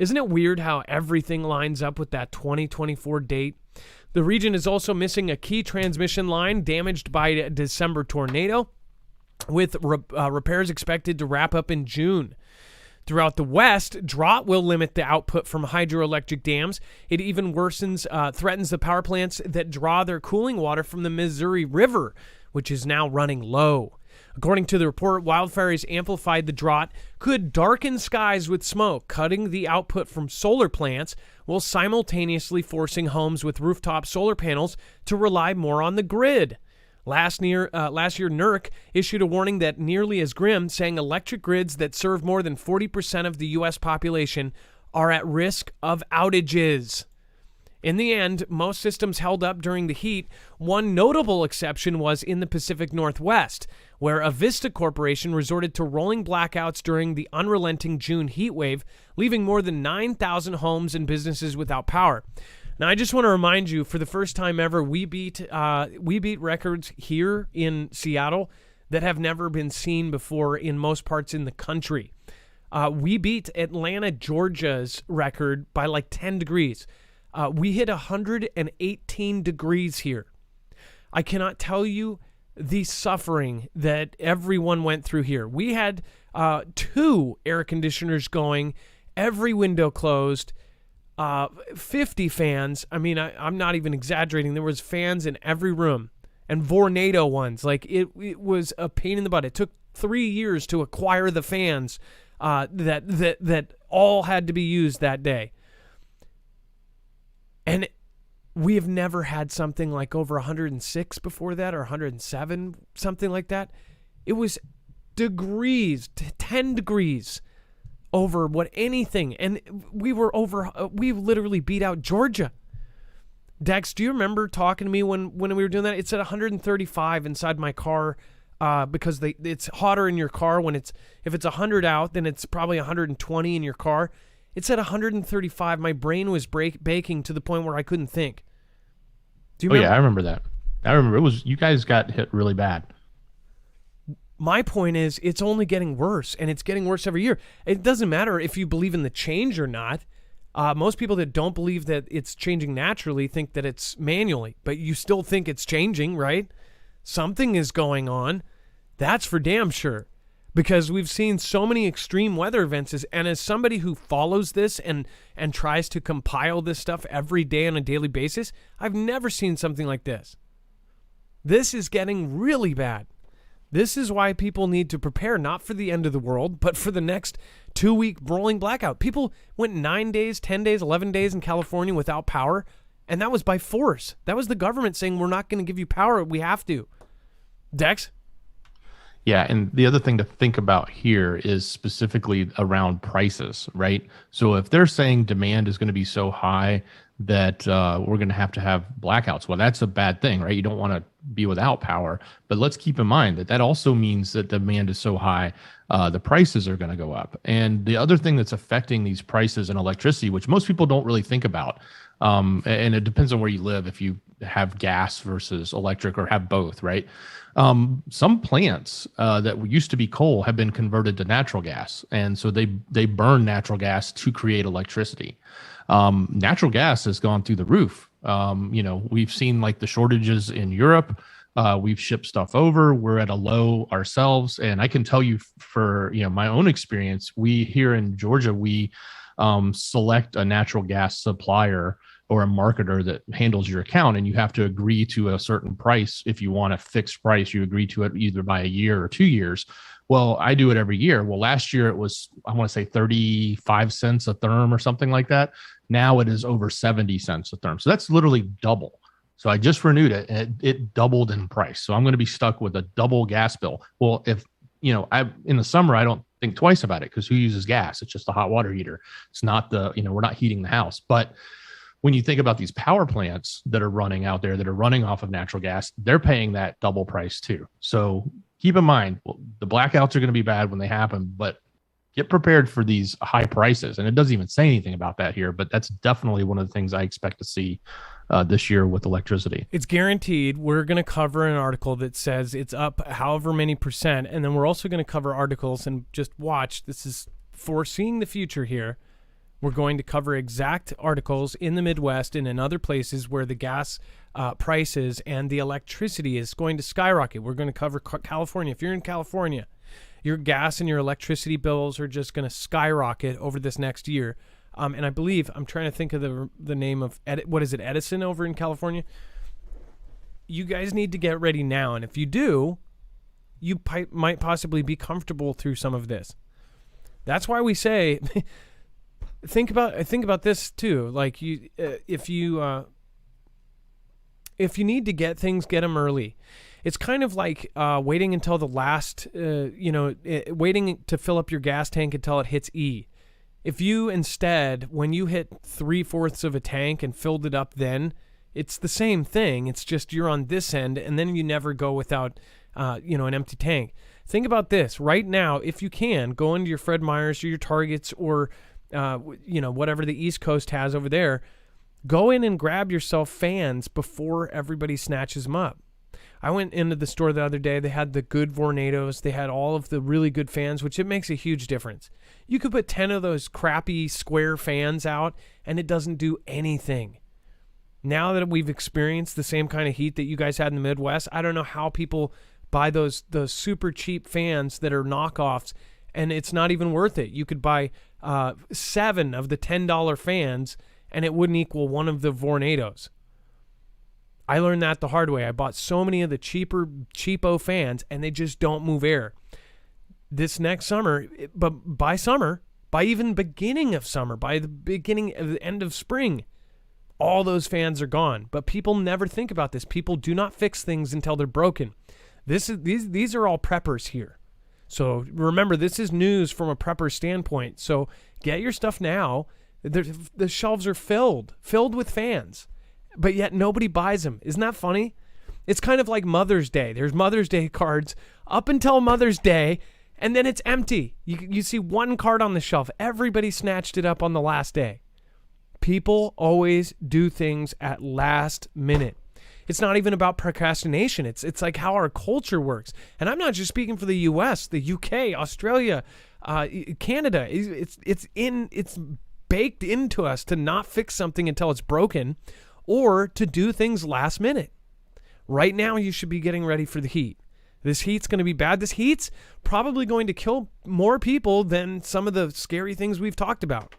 Isn't it weird how everything lines up with that 2024 date? The region is also missing a key transmission line damaged by a December tornado, with repairs expected to wrap up in June. Throughout the West, drought will limit the output from hydroelectric dams. It even threatens the power plants that draw their cooling water from the Missouri River, which is now running low. According to the report, wildfires amplified the drought could darken skies with smoke, cutting the output from solar plants while simultaneously forcing homes with rooftop solar panels to rely more on the grid. Last year, NERC issued a warning that nearly as grim, saying electric grids that serve more than 40% of the U.S. population are at risk of outages. In the end, most systems held up during the heat. One notable exception was in the Pacific Northwest, where Avista Corporation resorted to rolling blackouts during the unrelenting June heat wave, leaving more than 9,000 homes and businesses without power. Now, I just want to remind you, for the first time ever, we beat records here in Seattle that have never been seen before in most parts in the country. We beat Atlanta, Georgia's record by like 10 degrees. We hit 118 degrees here. I cannot tell you the suffering that everyone went through here. We had 2 air conditioners going, every window closed, 50 fans. I mean, I'm not even exaggerating. There was fans in every room, and Vornado ones. Like it was a pain in the butt. It took 3 years to acquire the fans that all had to be used that day. And we have never had something like over 106 before that, or 107, something like that. It was degrees, 10 degrees over what anything. And we literally beat out Georgia. Dex, do you remember talking to me when we were doing that? It's at 135 inside my car because it's hotter in your car if it's 100 out, then it's probably 120 in your car. It's at 135. My brain was baking to the point where I couldn't think. Do you remember? Yeah, I remember that. I remember you guys got hit really bad. My point is, it's only getting worse, and it's getting worse every year. It doesn't matter if you believe in the change or not. Most people that don't believe that it's changing naturally think that it's manually, but you still think it's changing, right? Something is going on. That's for damn sure. Because we've seen so many extreme weather events, and as somebody who follows this and tries to compile this stuff every day on a daily basis, I've never seen something like this. This is getting really bad. This is why people need to prepare, not for the end of the world, but for the next 2-week rolling blackout. People went 9 days, 10 days, 11 days in California without power, and that was by force. That was the government saying, we're not going to give you power. We have to. Dex? Yeah, and the other thing to think about here is specifically around prices, right? So if they're saying demand is going to be so high that we're going to have blackouts, well, that's a bad thing, right? You don't want to be without power. But let's keep in mind that that also means that demand is so high, the prices are going to go up. And the other thing that's affecting these prices in electricity, which most people don't really think about, and it depends on where you live, if you have gas versus electric or have both, right? Some plants that used to be coal have been converted to natural gas, and so they burn natural gas to create electricity. Natural gas has gone through the roof. We've seen like the shortages in Europe. We've shipped stuff over. We're at a low ourselves, and I can tell you for my own experience, we here in Georgia we select a natural gas supplier or a marketer that handles your account, and you have to agree to a certain price. If you want a fixed price, you agree to it either by a year or 2 years. Well, I do it every year. Well, last year it was, I want to say 35 cents a therm or something like that. Now it is over 70 cents a therm. So that's literally double. So I just renewed it and it doubled in price. So I'm going to be stuck with a double gas bill. Well, if, in the summer, I don't think twice about it because who uses gas? It's just a hot water heater. It's not we're not heating the house. But when you think about these power plants that are running out there that are running off of natural gas, they're paying that double price too. So keep in mind, the blackouts are going to be bad when they happen, but get prepared for these high prices. And it doesn't even say anything about that here, but that's definitely one of the things I expect to see this year with electricity. It's guaranteed. We're going to cover an article that says it's up however many percent. And then we're also going to cover articles, and just watch. This is foreseeing the future here. We're going to cover exact articles in the Midwest and in other places where the gas prices and the electricity is going to skyrocket. We're going to cover California. If you're in California, your gas and your electricity bills are just going to skyrocket over this next year. And I believe, I'm trying to think of the name of, what is it, Edison over in California? You guys need to get ready now. And if you do, you might possibly be comfortable through some of this. That's why we say... Think about this too. Like if you need to get things, get them early. It's kind of like waiting until the last, waiting to fill up your gas tank until it hits E. If you instead, when you hit 3/4 of a tank and filled it up, then it's the same thing. It's just you're on this end, and then you never go without, an empty tank. Think about this right now. If you can, go into your Fred Meyers or your Targets or whatever the East Coast has over there, go in and grab yourself fans before everybody snatches them up. I went into the store the other day. They had the good Vornados. They had all of the really good fans, which it makes a huge difference. You could put 10 of those crappy square fans out and it doesn't do anything. Now that we've experienced the same kind of heat that you guys had in the Midwest, I don't know how people buy those super cheap fans that are knockoffs, and it's not even worth it. You could buy 7 of the $10 fans, and it wouldn't equal one of the Vornados. I learned that the hard way. I bought so many of the cheapo fans, and they just don't move air. This next summer, but by even beginning of summer, by the end of spring, all those fans are gone. But people never think about this. People do not fix things until they're broken. These are all preppers here. So remember, this is news from a prepper standpoint. So get your stuff now. The shelves are filled with fans, but yet nobody buys them. Isn't that funny? It's kind of like Mother's Day. There's Mother's Day cards up until Mother's Day, and then it's empty. You see one card on the shelf. Everybody snatched it up on the last day. People always do things at last minute. It's not even about procrastination. It's like how our culture works. And I'm not just speaking for the US, the UK, Australia, Canada. It's baked into us to not fix something until it's broken or to do things last minute. Right now, you should be getting ready for the heat. This heat's going to be bad. This heat's probably going to kill more people than some of the scary things we've talked about.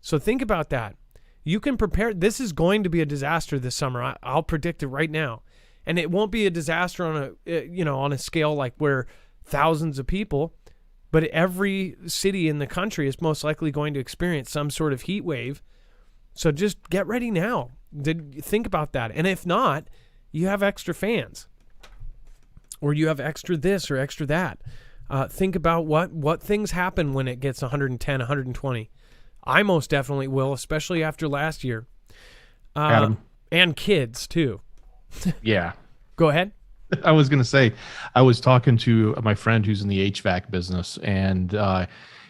So think about that. You can prepare. This is going to be a disaster this summer. I'll predict it right now. And it won't be a disaster on a scale like where thousands of people, but every city in the country is most likely going to experience some sort of heat wave. So just get ready now. Think about that. And if not, you have extra fans. or you have extra this or extra that. Think about what things happen when it gets 110, 120. I most definitely will, especially after last year. Adam. And kids, too. Yeah. Go ahead. I was going to say, I was talking to my friend who's in the HVAC business, and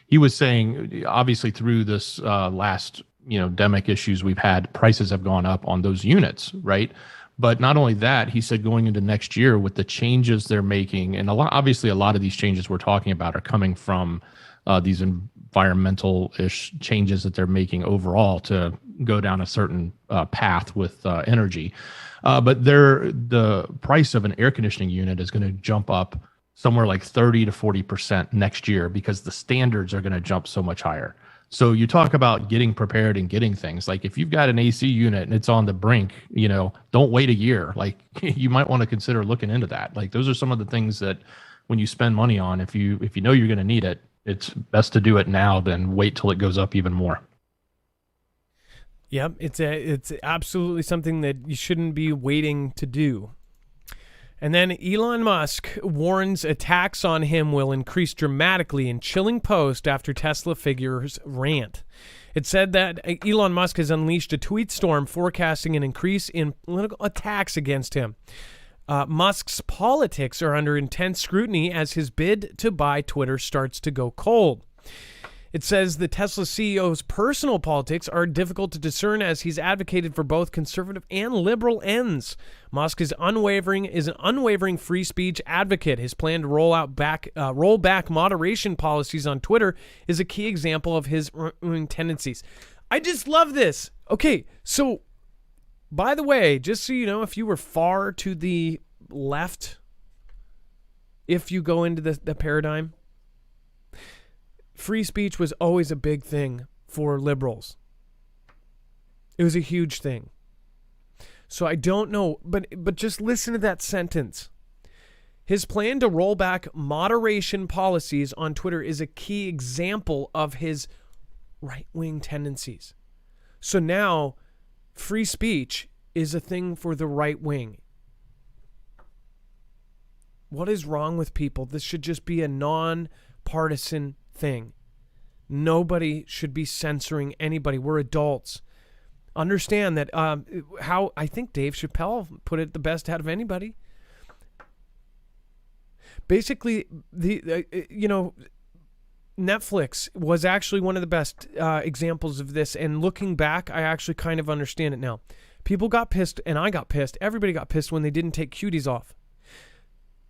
he was saying, obviously, through this last, demic issues we've had, prices have gone up on those units, right? But not only that, he said going into next year with the changes they're making, and obviously a lot of these changes we're talking about are coming from these environmental-ish changes that they're making overall to go down a certain path with energy. But the price of an air conditioning unit is going to jump up somewhere like 30 to 40% next year because the standards are going to jump so much higher. So you talk about getting prepared and getting things. Like if you've got an AC unit and it's on the brink, don't wait a year. Like you might want to consider looking into that. Like those are some of the things that when you spend money on, if you know you're going to need it, it's best to do it now than wait till it goes up even more. Yep, it's absolutely something that you shouldn't be waiting to do. And then Elon Musk warns attacks on him will increase dramatically in chilling post after Tesla figures rant. It said that Elon Musk has unleashed a tweet storm forecasting an increase in political attacks against him. Musk's politics are under intense scrutiny as his bid to buy Twitter starts to go cold. It says the Tesla CEO's personal politics are difficult to discern as he's advocated for both conservative and liberal ends. Musk is an unwavering free speech advocate. His plan to roll back moderation policies on Twitter is a key example of his tendencies. I just love this. Okay, so by the way, just so you know, if you were far to the left, if you go into the paradigm, free speech was always a big thing for liberals. It was a huge thing. So I don't know, but just listen to that sentence. His plan to roll back moderation policies on Twitter is a key example of his right-wing tendencies. So now free speech is a thing for the right wing. What is wrong with people? This should just be a non-partisan thing. Nobody should be censoring anybody. We're adults. Understand that how I think Dave Chappelle put it the best out of anybody. Basically, Netflix was actually one of the best examples of this. And looking back, I actually kind of understand it now. People got pissed, and I got pissed. Everybody got pissed when they didn't take cuties off.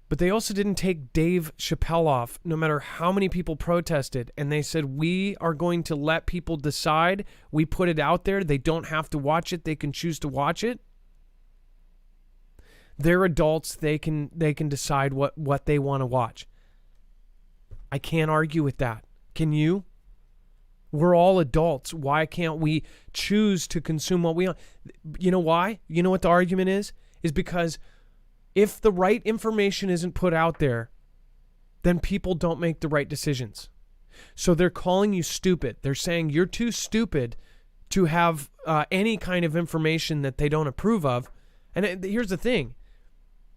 But they also didn't take Dave Chappelle off, no matter how many people protested. And they said, we are going to let people decide. We put it out there. They don't have to watch it. They can choose to watch it. They're adults. They can decide what they want to watch. I can't argue with that. Can you? We're all adults. Why can't we choose to consume what we want? You know why? You know what the argument is? Is because if the right information isn't put out there, then people don't make the right decisions. So they're calling you stupid. They're saying you're too stupid to have any kind of information that they don't approve of. And here's the thing.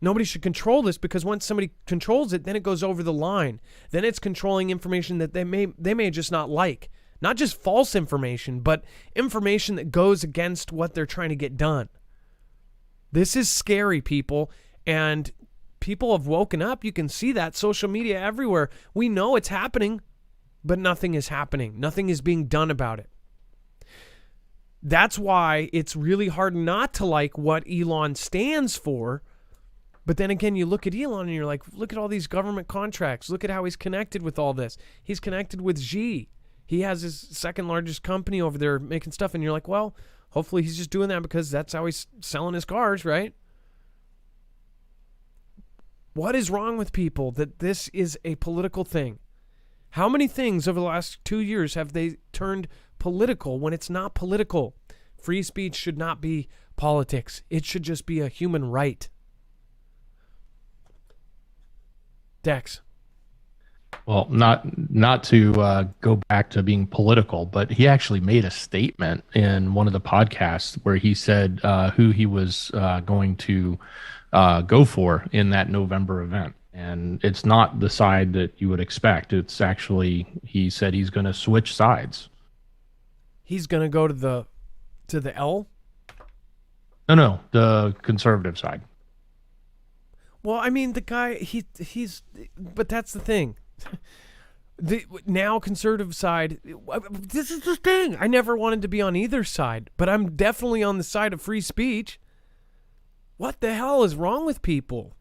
Nobody should control this, because once somebody controls it, then it goes over the line. Then it's controlling information that they may just not like. Not just false information, but information that goes against what they're trying to get done. This is scary, people. And people have woken up. You can see that social media everywhere. We know it's happening, but nothing is happening. Nothing is being done about it. That's why it's really hard not to like what Elon stands for. But then again, you look at Elon and you're like, look at all these government contracts. Look at how he's connected with all this. He's connected with Xi. He has his second largest company over there making stuff. And you're like, well, hopefully he's just doing that because that's how he's selling his cars, right? What is wrong with people that this is a political thing? How many things over the last 2 years have they turned political when it's not political? Free speech should not be politics. It should just be a human right. Dex. Well, not to go back to being political, but he actually made a statement in one of the podcasts where he said who he was going to go for in that November event. And it's not the side that you would expect. It's actually, he said he's going to switch sides. He's going to go to the L? No, the conservative side. Well, I mean, the guy, but that's the thing. The now conservative side, this is the thing. I never wanted to be on either side, but I'm definitely on the side of free speech. What the hell is wrong with people?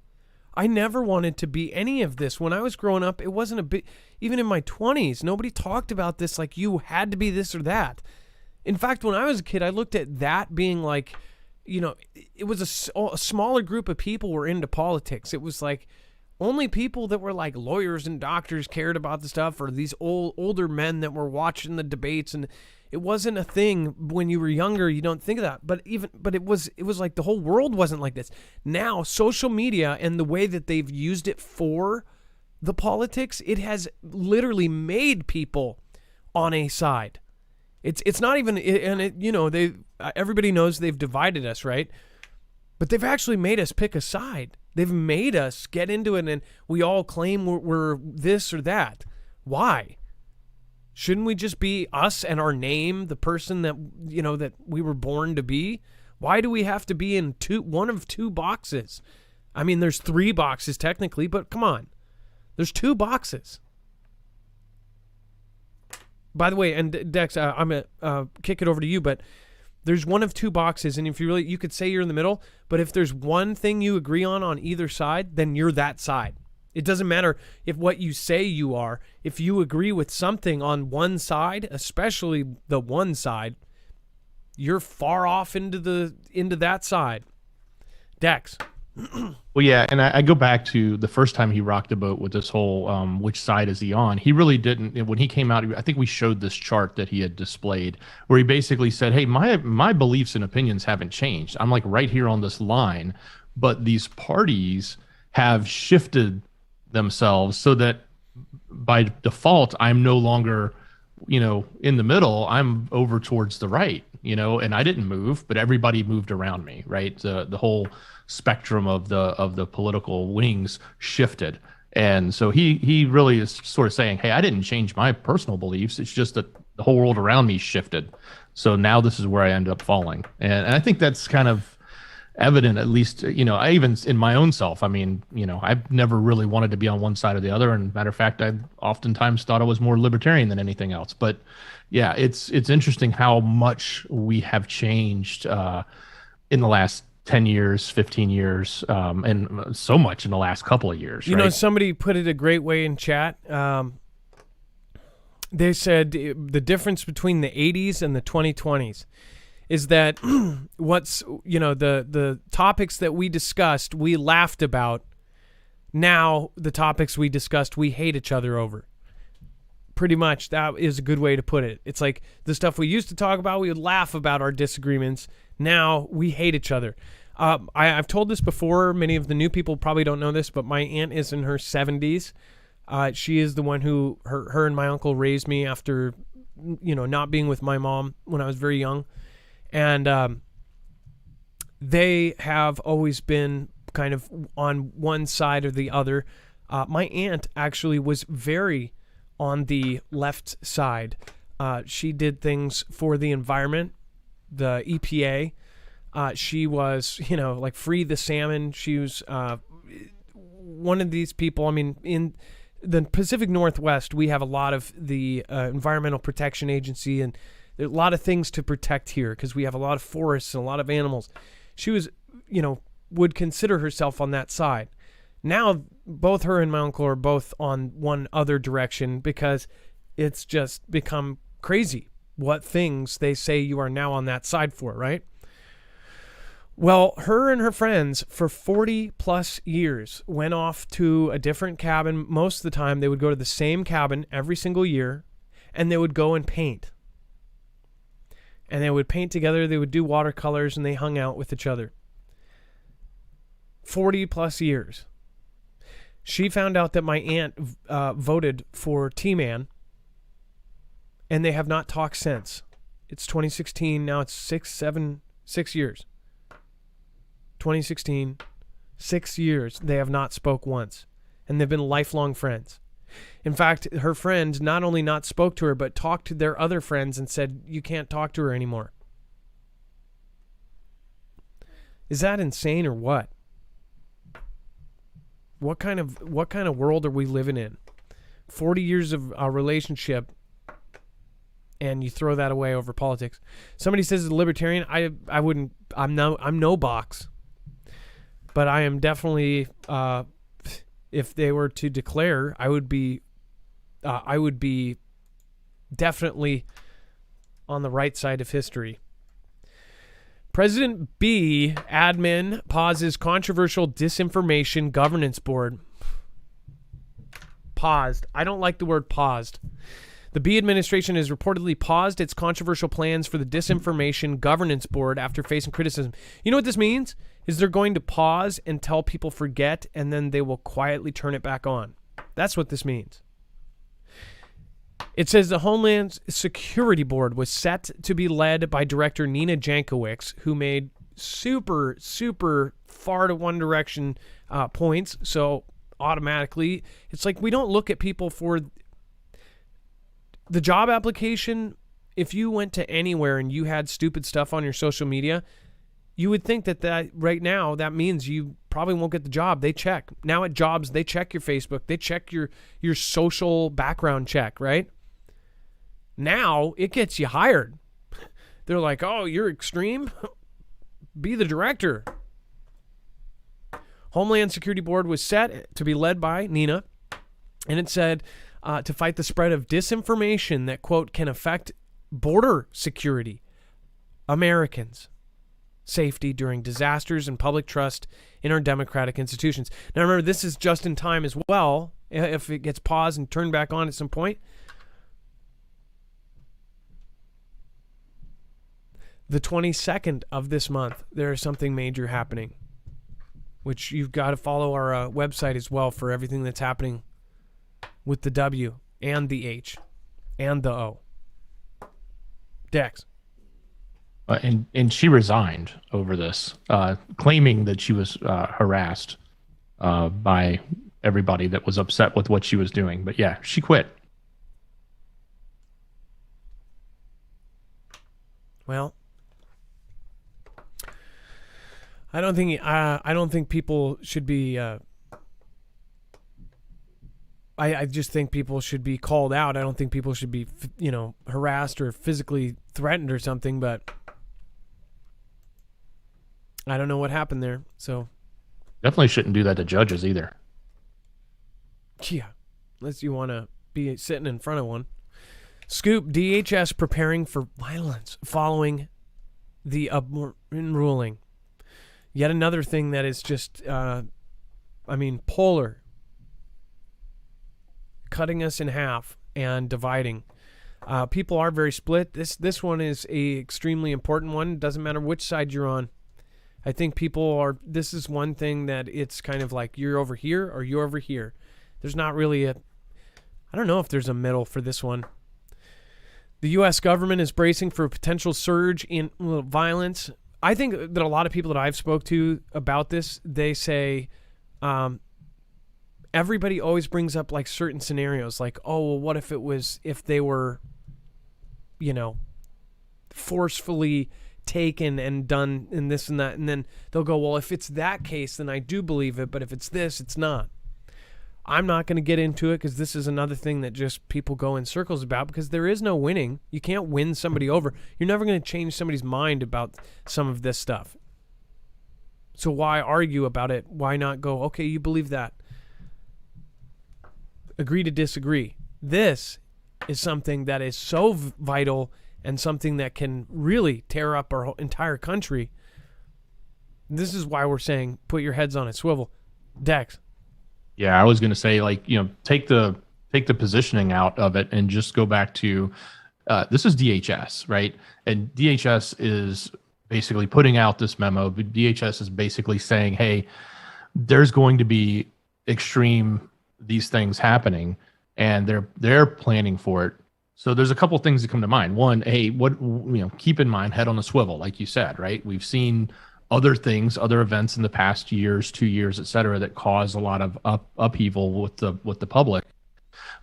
I never wanted to be any of this. When I was growing up, it wasn't a big, even in my 20s, nobody talked about this like you had to be this or that. In fact, when I was a kid, I looked at that being like, it was a smaller group of people were into politics. It was like only people that were like lawyers and doctors cared about the stuff, or these older men that were watching the debates. And it wasn't a thing when you were younger. You don't think of that, but it was like the whole world wasn't like this. Now, social media and the way that they've used it for the politics, it has literally made people on a side. It's not even, and they everybody knows they've divided us, right? But they've actually made us pick a side. They've made us get into it, and we all claim we're this or that. Why? Shouldn't we just be us and our name, the person that that we were born to be? Why do we have to be in one of two boxes? I mean, there's 3 boxes technically, but come on, there's 2 boxes. By the way, and Dex, I'm gonna kick it over to you, but there's one of 2 boxes, and if you could say you're in the middle, but if there's one thing you agree on either side, then you're that side. It doesn't matter if what you say you are. If you agree with something on one side, especially the one side, you're far off into that side. Dex. Well, yeah, and I go back to the first time he rocked the boat with this whole which side is he on. He really didn't. When he came out, I think we showed this chart that he had displayed where he basically said, hey, my beliefs and opinions haven't changed. I'm like right here on this line, but these parties have shifted themselves so that by default, I'm no longer, in the middle. I'm over towards the right, and I didn't move, but everybody moved around me, right? The whole spectrum of the political wings shifted. And so he really is sort of saying, hey, I didn't change my personal beliefs. It's just that the whole world around me shifted. So now this is where I end up falling. And I think that's kind of evident, at least, I even in my own self. I mean, I've never really wanted to be on one side or the other. And matter of fact, I've oftentimes thought I was more libertarian than anything else. But yeah, it's interesting how much we have changed in the last 10 years, 15 years, and so much in the last couple of years. Somebody put it a great way in chat. They said the difference between the 80s and the 2020s is that what's, the topics that we discussed, we laughed about. Now the topics we discussed, we hate each other over. Pretty much, that is a good way to put it. It's like the stuff we used to talk about, we would laugh about our disagreements. Now we hate each other. I've told this before. Many of the new people probably don't know this, but my aunt is in her 70s. She is the one who, her and my uncle raised me after, not being with my mom when I was very young. And they have always been kind of on one side or the other. My aunt actually was very on the left side. She did things for the environment, the EPA. She was, like free the salmon. She was one of these people. I mean, in the Pacific Northwest, we have a lot of the Environmental Protection Agency, and there are a lot of things to protect here because we have a lot of forests and a lot of animals. She was, would consider herself on that side. Now, both her and my uncle are both on one other direction because it's just become crazy what things they say you are now on that side for, right? Well, her and her friends for 40 plus years went off to a different cabin. Most of the time, they would go to the same cabin every single year, and they would go and paint. And they would paint together, they would do watercolors, and they hung out with each other. 40 plus years. She found out that my aunt voted for T-Man, and they have not talked since. It's 2016. Now it's 6 years. 2016, 6 years. They have not spoke once, and they've been lifelong friends. In fact, her friend not only not spoke to her, but talked to their other friends and said, you can't talk to her anymore. Is that insane or what? What kind of world are we living in? 40 years of a relationship, and you throw that away over politics. Somebody says a libertarian. I wouldn't. I'm no box, but I am definitely. If they were to declare, I would be definitely on the right side of history. President B admin pauses controversial disinformation governance board. Paused. I don't like the word paused. The B administration has reportedly paused its controversial plans for the disinformation governance board after facing criticism. You know what this means? Is they're going to pause until people forget, and then they will quietly turn it back on. That's what this means. It says the Homeland Security Board was set to be led by Director Nina Jankowicz, who made super, super far to one direction points. So automatically, it's like we don't look at people for the job application. If you went to anywhere and you had stupid stuff on your social media, you would think that right now, that means you probably won't get the job. They check. Now at jobs, they check your Facebook. They check your social background check, right? Now it gets you hired. They're like, oh, you're extreme? Be the director. Homeland Security Board was set to be led by Nina, and it said to fight the spread of disinformation that, quote, can affect border security, Americans' safety during disasters and public trust in our democratic institutions. Now, remember, this is just in time as well. If it gets paused and turned back on at some point, the 22nd of this month, there is something major happening, which you've got to follow our website as well for everything that's happening with the W and the H and the O. Dex. And she resigned over this, claiming that she was harassed by everybody that was upset with what she was doing. But yeah, she quit. Well, I don't think people should be. I just think people should be called out. I don't think people should be, harassed or physically threatened or something. But I don't know what happened there. So definitely shouldn't do that to judges either. Yeah, unless you want to be sitting in front of one. Scoop: DHS preparing for violence following the ruling. Yet another thing that is just, polar. Cutting us in half and dividing. People are very split. This one is a extremely important one. Doesn't matter which side you're on. I think people are, this is one thing that it's kind of like you're over here or you're over here. There's not really I don't know if there's a middle for this one. The U.S. government is bracing for a potential surge in violence. I think that a lot of people that I've spoke to about this, they say everybody always brings up like certain scenarios like, oh, well, what if they were, forcefully taken and done and this and that. And then they'll go, well, if it's that case, then I do believe it. But if it's this, it's not. I'm not going to get into it because this is another thing that just people go in circles about because there is no winning. You can't win somebody over. You're never going to change somebody's mind about some of this stuff. So why argue about it? Why not go, okay, you believe that. Agree to disagree. This is something that is so vital and something that can really tear up our whole entire country. This is why we're saying put your heads on a swivel. Dex. Yeah, I was going to say, take the positioning out of it and just go back to this is DHS, right? And DHS is basically putting out this memo. But DHS is basically saying, hey, there's going to be extreme these things happening, and they're planning for it. So there's a couple things that come to mind. One, hey, keep in mind, head on a swivel, like you said, right? We've seen other things, other events in the past years, 2 years, et cetera, that cause a lot of upheaval with the public.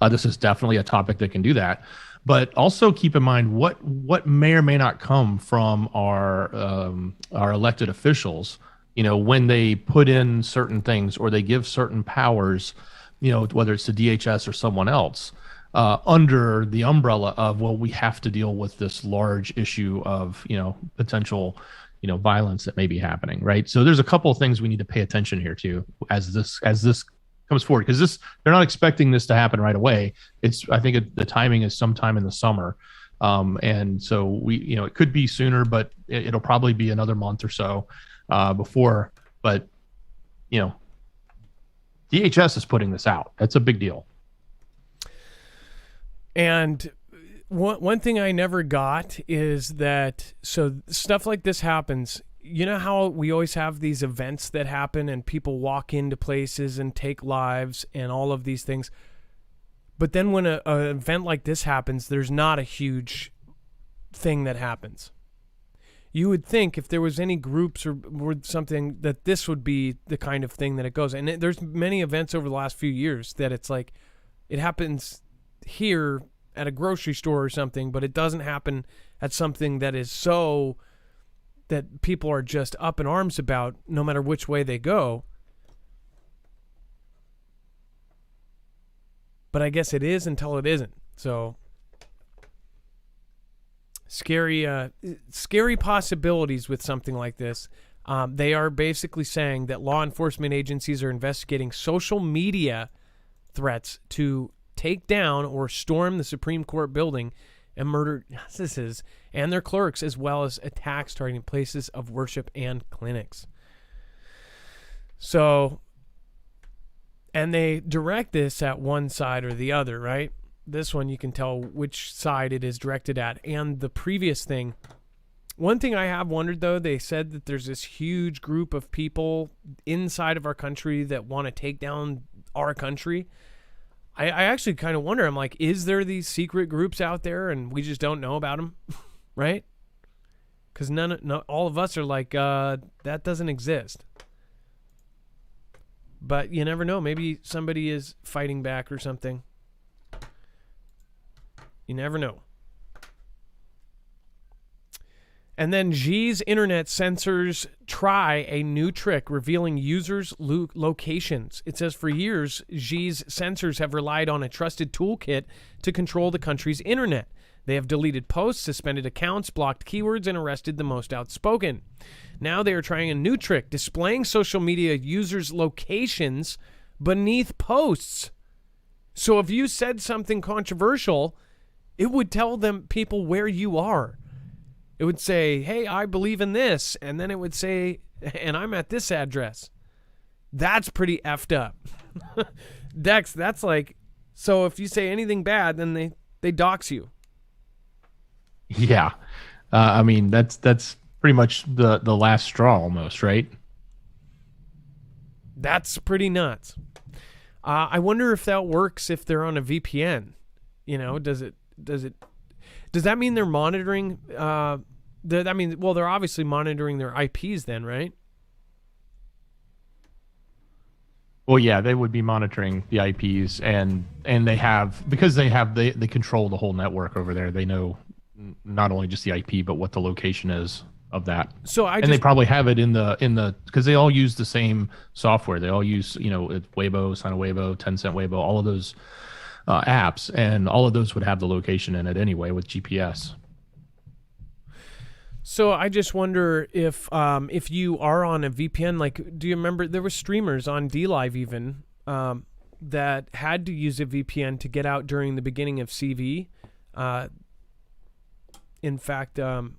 This is definitely a topic that can do that. But also keep in mind what may or may not come from our elected officials, when they put in certain things or they give certain powers, whether it's the DHS or someone else, under the umbrella of, well, we have to deal with this large issue of, potential, violence that may be happening, right? So there's a couple of things we need to pay attention here to as this comes forward, because they're not expecting this to happen right away. I think the timing is sometime in the summer. And so it could be sooner, but it'll probably be another month or so before. But, DHS is putting this out. That's a big deal. And one thing I never got is that, so stuff like this happens. You know how we always have these events that happen and people walk into places and take lives and all of these things. But then when an event like this happens, there's not a huge thing that happens. You would think if there was any groups or something that this would be the kind of thing that it goes. And there's many events over the last few years that it's like it happens here at a grocery store or something, but it doesn't happen at something that is so that people are just up in arms about no matter which way they go. But I guess it is until it isn't. So scary possibilities with something like this. They are basically saying that law enforcement agencies are investigating social media threats to take down or storm the Supreme Court building and murder justices and their clerks, as well as attacks targeting places of worship and clinics. So, and they direct this at one side or the other, right? This one you can tell which side it is directed at. And the previous thing, one thing I have wondered though, they said that there's this huge group of people inside of our country that want to take down our country. I actually kind of wonder, I'm like, is there these secret groups out there and we just don't know about them? Right? Because all of us are like, that doesn't exist. But you never know. Maybe somebody is fighting back or something. You never know. And then Xi's internet sensors try a new trick revealing users' locations. It says for years, Xi's sensors have relied on a trusted toolkit to control the country's internet. They have deleted posts, suspended accounts, blocked keywords, and arrested the most outspoken. Now they are trying a new trick, displaying social media users' locations beneath posts. So if you said something controversial, it would tell them people where you are. It would say, hey, I believe in this. And then it would say, and I'm at this address. That's pretty effed up. Dex, that's like, so if you say anything bad, then they dox you. Yeah. I mean, that's pretty much the last straw almost, right? That's pretty nuts. I wonder if that works if they're on a VPN. Does that mean they're monitoring? They're obviously monitoring their IPs then, right? Well, yeah, they would be monitoring the IPs, and they control the whole network over there. They know not only just the IP, but what the location is of that. So they probably have it in the because they all use the same software. They all use Weibo, Sina Weibo, Tencent Weibo, all of those apps, and all of those would have the location in it anyway with GPS. So I just wonder if you are on a VPN, like, do you remember there were streamers on DLive even that had to use a VPN to get out during the beginning of CV. In fact, I'm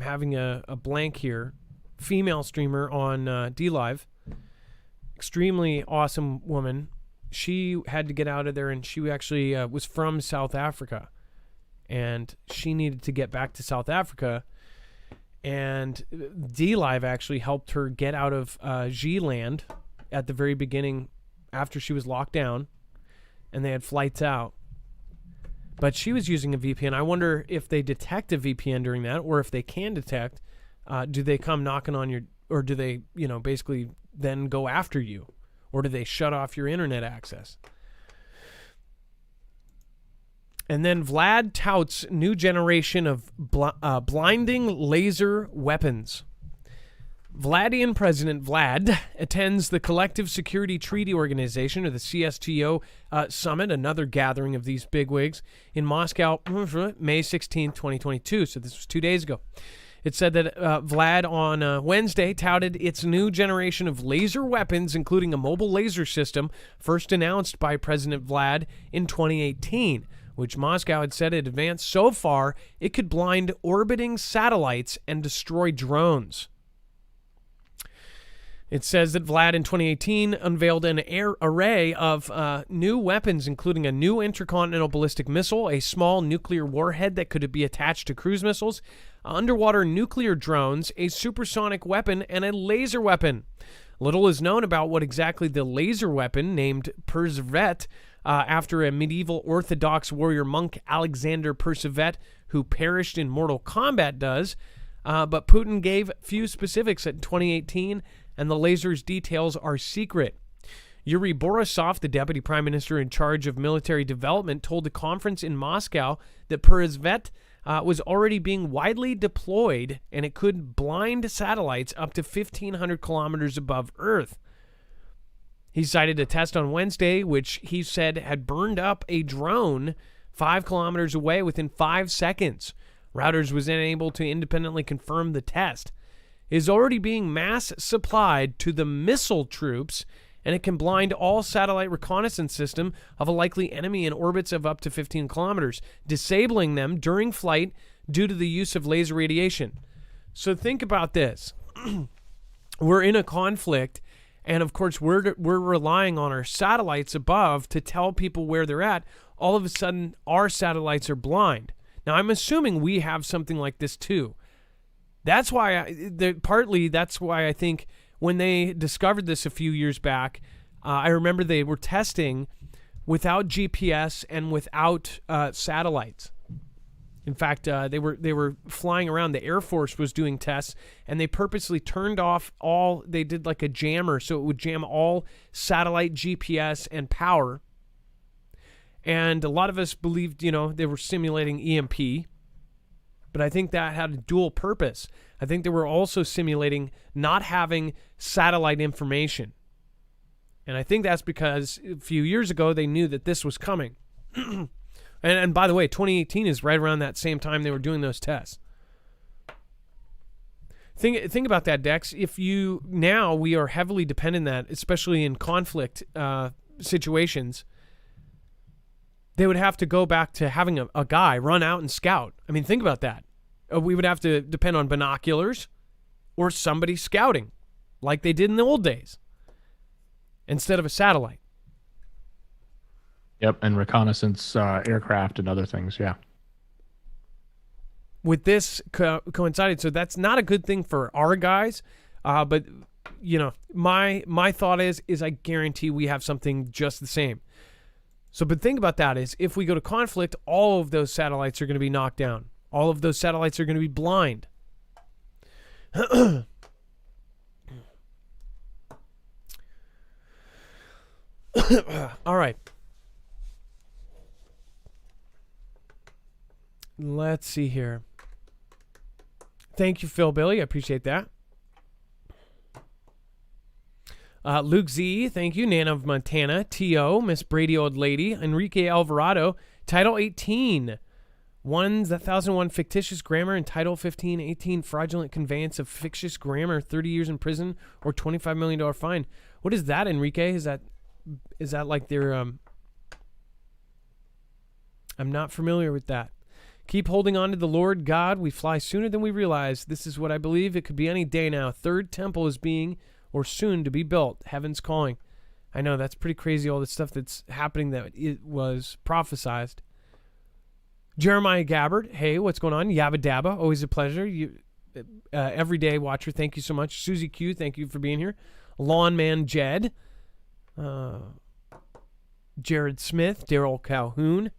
having a blank here. Female streamer on DLive, extremely awesome woman. She had to get out of there, and she actually was from South Africa. And she needed to get back to South Africa, and DLive actually helped her get out of G-Land at the very beginning after she was locked down and they had flights out. But she was using a VPN. I wonder if they detect a VPN during that, or if they can detect, do they come knocking on your, or do they, basically then go after you? Or do they shut off your internet access? And then Vlad touts new generation of blinding laser weapons. Vladian President Vlad attends the Collective Security Treaty Organization, or the CSTO, summit, another gathering of these bigwigs, in Moscow, May 16, 2022. So this was 2 days ago. It said that Vlad on Wednesday touted its new generation of laser weapons, including a mobile laser system, first announced by President Vlad in 2018, which Moscow had said had advanced so far it could blind orbiting satellites and destroy drones. It says that Vlad in 2018 unveiled an array of new weapons, including a new intercontinental ballistic missile, a small nuclear warhead that could be attached to cruise missiles, underwater nuclear drones, a supersonic weapon, and a laser weapon. Little is known about what exactly the laser weapon, named Persevet, after a medieval Orthodox warrior monk Alexander Persevet, who perished in mortal combat, does. But Putin gave few specifics in 2018, and the laser's details are secret. Yuri Borisov, the deputy prime minister in charge of military development, told the conference in Moscow that Persevet was already being widely deployed, and it could blind satellites up to 1,500 kilometers above Earth. He cited a test on Wednesday, which he said had burned up a drone 5 kilometers away within 5 seconds. Reuters was unable to independently confirm the test. It is already being mass supplied to the missile troops, and it can blind all satellite reconnaissance system of a likely enemy in orbits of up to 15 kilometers, disabling them during flight due to the use of laser radiation. So think about this. We're in a conflict, and of course we're relying on our satellites above to tell people where they're at. All of a sudden, our satellites are blind. Now, I'm assuming we have something like this too. That's why that's why I think when they discovered this a few years back, I remember they were testing without GPS and without satellites. In fact, they were flying around. The Air Force was doing tests, and they purposely turned off all. They did like a jammer, so it would jam all satellite GPS and power. And a lot of us believed, they were simulating EMP. But I think that had a dual purpose. I think they were also simulating not having satellite information. And I think that's because a few years ago they knew that this was coming. and by the way, 2018 is right around that same time they were doing those tests. Think about that, Dex. Now we are heavily dependent on that, especially in conflict situations. They would have to go back to having a guy run out and scout. I mean, think about that. We would have to depend on binoculars or somebody scouting like they did in the old days instead of a satellite. Yep, and reconnaissance aircraft and other things, yeah. With this coincided, so that's not a good thing for our guys, but, my thought is I guarantee we have something just the same. So, but think about that is if we go to conflict, all of those satellites are going to be knocked down. All of those satellites are going to be blind. All right. Let's see here. Thank you, Phil Billy. I appreciate that. Luke Z, thank you. Nana of Montana. T.O., Miss Brady Old Lady. Enrique Alvarado. Title 18. 1001 fictitious grammar, and Title 1518 fraudulent conveyance of fictitious grammar, 30 years in prison or $25 million fine. What is that, Enrique? Is that like their I'm not familiar with that. Keep holding on to the Lord God. We fly sooner than we realize. This is what I believe. It could be any day now. Third temple is being or soon to be built. Heaven's calling. I know that's pretty crazy, all the stuff that's happening that it was prophesized. Jeremiah Gabbard, hey, what's going on? Yabba Dabba, always a pleasure. You, everyday watcher, thank you so much. Susie Q, thank you for being here. Lawnman Jed, Jared Smith, Daryl Calhoun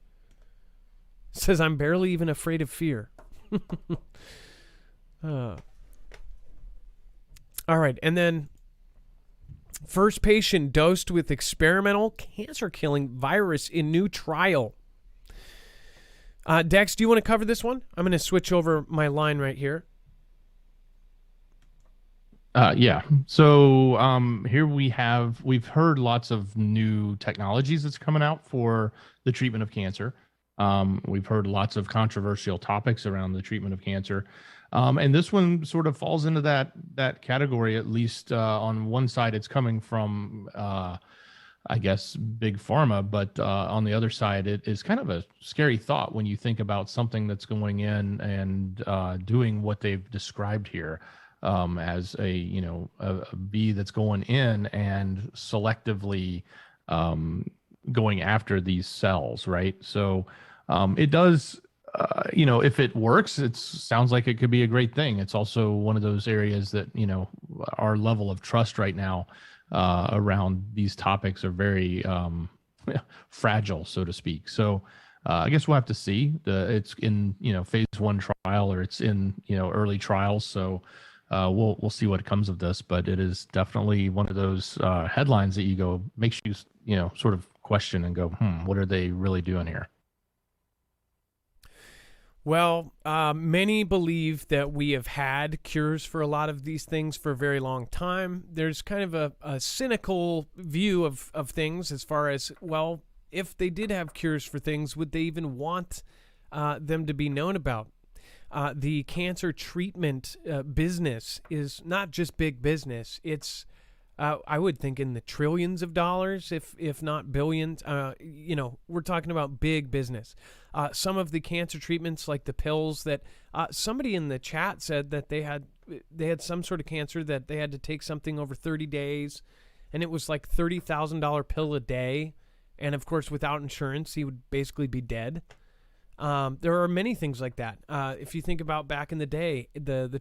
says, I'm barely even afraid of fear. All right, and then first patient dosed with experimental cancer-killing virus in new trial. Dex, do you want to cover this one? I'm going to switch over my line right here. Yeah. So here we've heard lots of new technologies that's coming out for the treatment of cancer. We've heard lots of controversial topics around the treatment of cancer. And this one sort of falls into that category, at least on one side. It's coming from, I guess, big pharma, but on the other side, it is kind of a scary thought when you think about something that's going in and doing what they've described here. As a bee that's going in and selectively going after these cells, right? So it does, if it works, it sounds like it could be a great thing. It's also one of those areas that, our level of trust right now around these topics are very fragile, so to speak. So I guess we'll have to see. It's in, phase 1 trial, or it's in, early trials. So we'll see what comes of this, but it is definitely one of those headlines that makes you sort of question and go, what are they really doing here? Well, many believe that we have had cures for a lot of these things for a very long time. There's kind of a cynical view of things as far as, well, if they did have cures for things, would they even want them to be known about? The cancer treatment business is not just big business. It's, I would think, in the trillions of dollars, if not billions. We're talking about big business. Some of the cancer treatments, like the pills that somebody in the chat said that they had some sort of cancer that they had to take something over 30 days, and it was like $30,000 pill a day. And of course, without insurance, he would basically be dead. There are many things like that. If you think about back in the day, the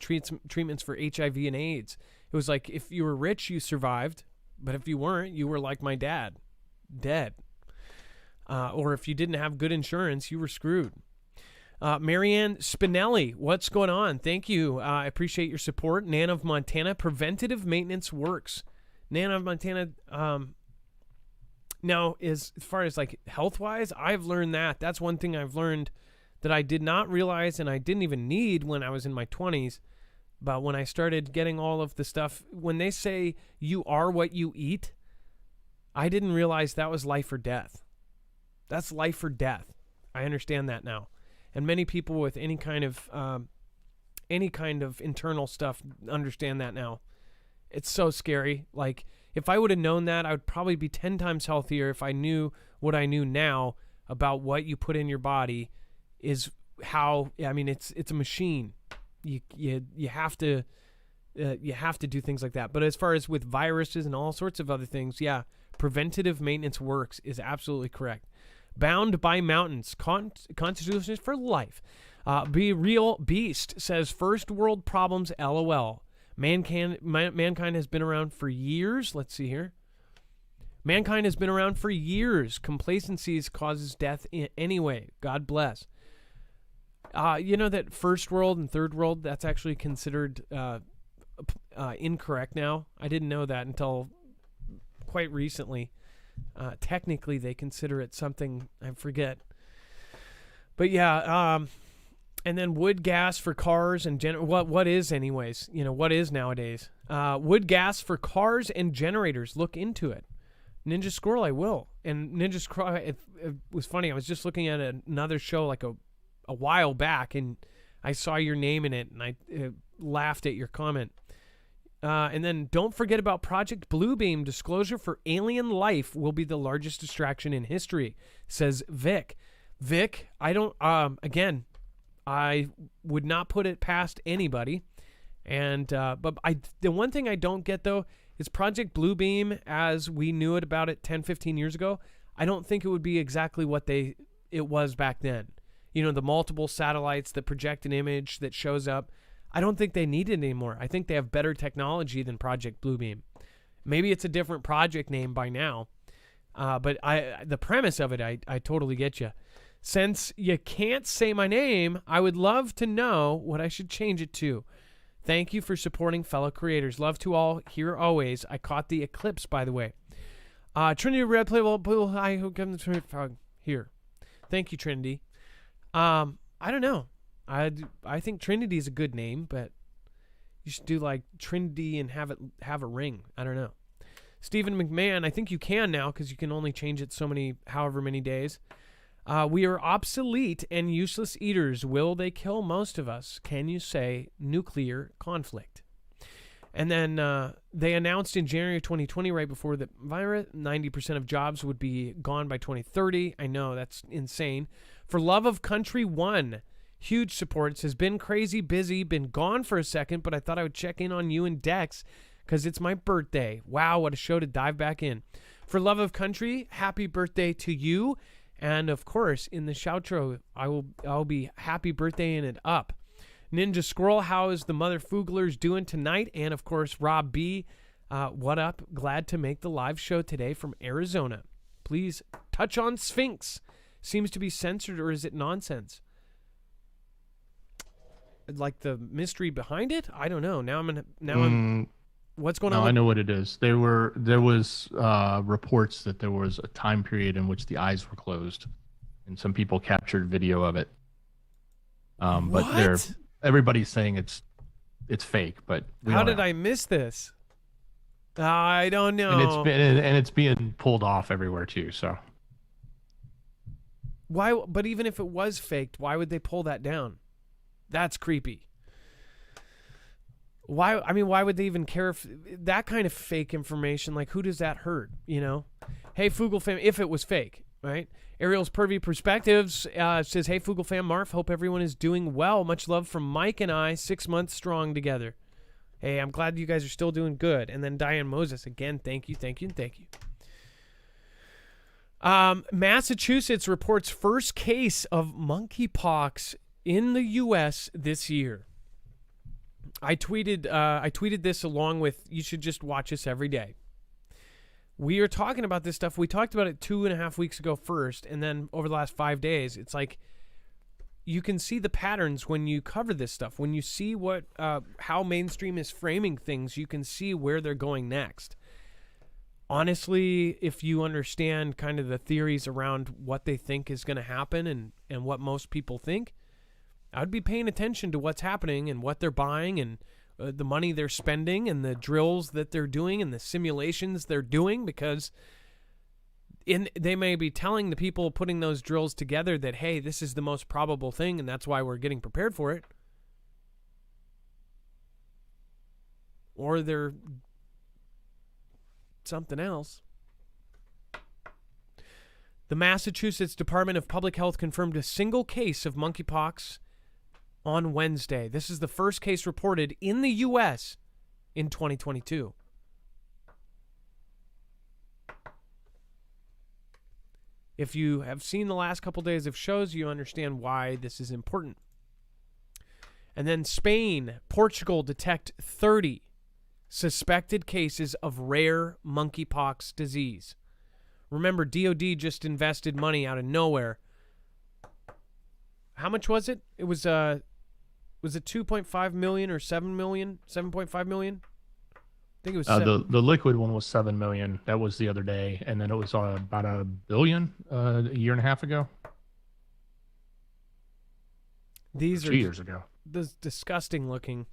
treatments for HIV and AIDS, it was like if you were rich, you survived, but if you weren't, you were like my dad, dead. Or if you didn't have good insurance, you were screwed. Marianne Spinelli, what's going on? Thank you. I appreciate your support. Nan of Montana, preventative maintenance works. Nan of Montana, now, as far as like health-wise, I've learned that. That's one thing I've learned that I did not realize and I didn't even need when I was in my 20s. But when I started getting all of the stuff, when they say you are what you eat, I didn't realize that was life or death. That's life or death. I understand that now. And many people with any kind of internal stuff understand that now. It's so scary. Like, if I would have known that, I would probably be 10 times healthier if I knew what I knew now about what you put in your body is how, it's a machine. You have to do things like that. But as far as with viruses and all sorts of other things, yeah, preventative maintenance works is absolutely correct. Bound by mountains, constitutions for life. Be Real Beast says, first world problems, LOL. Mankind has been around for years. Let's see here. Mankind has been around for years. Complacency causes death anyway. God bless. That first world and third world, that's actually considered incorrect now. I didn't know that until quite recently. Technically, they consider it something, I forget. But yeah, and then wood gas for cars and what is anyways? What is nowadays? Wood gas for cars and generators. Look into it. Ninja Squirrel, I will. And Ninja Squirrel, it was funny. I was just looking at another show like a while back, and I saw your name in it, and I laughed at your comment. And then don't forget about Project Bluebeam. Disclosure for alien life will be the largest distraction in history, says Vic. Vic, I don't, again, I would not put it past anybody. And, but the one thing I don't get though is Project Bluebeam as we knew it about it 10, 15 years ago. I don't think it would be exactly what it was back then. The multiple satellites that project an image that shows up. I don't think they need it anymore. I think they have better technology than Project Bluebeam. Maybe it's a different project name by now. But the premise of it, I totally get you. Since you can't say my name, I would love to know what I should change it to. Thank you for supporting fellow creators. Love to all, here always. I caught the eclipse, by the way. Trinity Red Playable, hi, who comes here. Thank you, Trinity. I don't know. I think Trinity is a good name, but you should do like Trinity and have a ring. I don't know. Stephen McMahon, I think you can now because you can only change it however many days. We are obsolete and useless eaters. Will they kill most of us? Can you say nuclear conflict? And then they announced in January 2020, right before the virus, 90% of jobs would be gone by 2030. I know, that's insane. For Love of Country 1, huge support. It says, been crazy busy, been gone for a second, but I thought I would check in on you and Dex because it's my birthday. Wow, what a show to dive back in. For Love of Country, happy birthday to you. And of course, in the shoutro, I'll be happy birthday-ing it up. Ninja Squirrel, how is the Marfooglers doing tonight? And of course, Rob B, what up? Glad to make the live show today from Arizona. Please touch on Sphinx. Seems to be censored, or is it nonsense? Like the mystery behind it? I don't know. I'm what's going on? I know what it is. There was reports that there was a time period in which the eyes were closed, and some people captured video of it. But everybody's saying it's fake. But how did I miss this? I don't know. And it's being pulled off everywhere too. So why? But even if it was faked, why would they pull that down? That's creepy. Why? I mean, why would they even care if that kind of fake information? Like, who does that hurt? You know? Hey, Foogle fam, if it was fake, right? Ariel's Pervy Perspectives says, "Hey, Foogle fam, Marf, hope everyone is doing well. Much love from Mike and I, 6 months strong together. Hey, I'm glad you guys are still doing good." And then Diane Moses again, thank you. Massachusetts reports first case of monkeypox in the U.S. this year. I tweeted this along with, you should just watch us every day. We are talking about this stuff. We talked about it 2.5 weeks ago first, and then over the last 5 days, it's like you can see the patterns when you cover this stuff. When you see how mainstream is framing things, you can see where they're going next. Honestly, if you understand kind of the theories around what they think is going to happen and what most people think, I'd be paying attention to what's happening and what they're buying and the money they're spending and the drills that they're doing and the simulations they're doing, because they may be telling the people putting those drills together that, hey, this is the most probable thing and that's why we're getting prepared for it. Or they're something else. The Massachusetts Department of Public Health confirmed a single case of monkeypox on Wednesday. This is the first case reported in the U.S. in 2022. If you have seen the last couple days of shows, you understand why this is important. And then Spain, Portugal detect 30 suspected cases of rare monkeypox disease. Remember, DOD just invested money out of nowhere. How much was it? It was it 2.5 million or 7 million? 7.5 million? I think it was the liquid one was 7 million. That was the other day, and then it was about $1 billion a year and a half ago. These 2 years ago. This disgusting looking.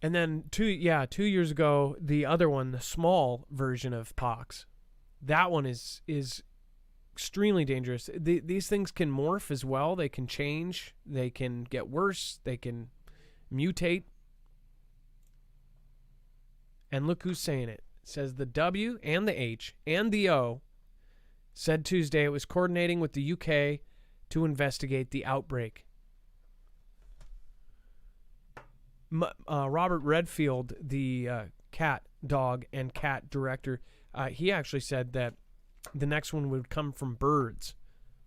And then 2 years ago, the other one, the small version of pox, that one is extremely dangerous. These things can morph as well. They can change. They can get worse. They can mutate. And look who's saying it. It says the W and the H and the O said Tuesday it was coordinating with the UK to investigate the outbreak. Robert Redfield, the cat, dog, and cat director, he actually said that the next one would come from birds.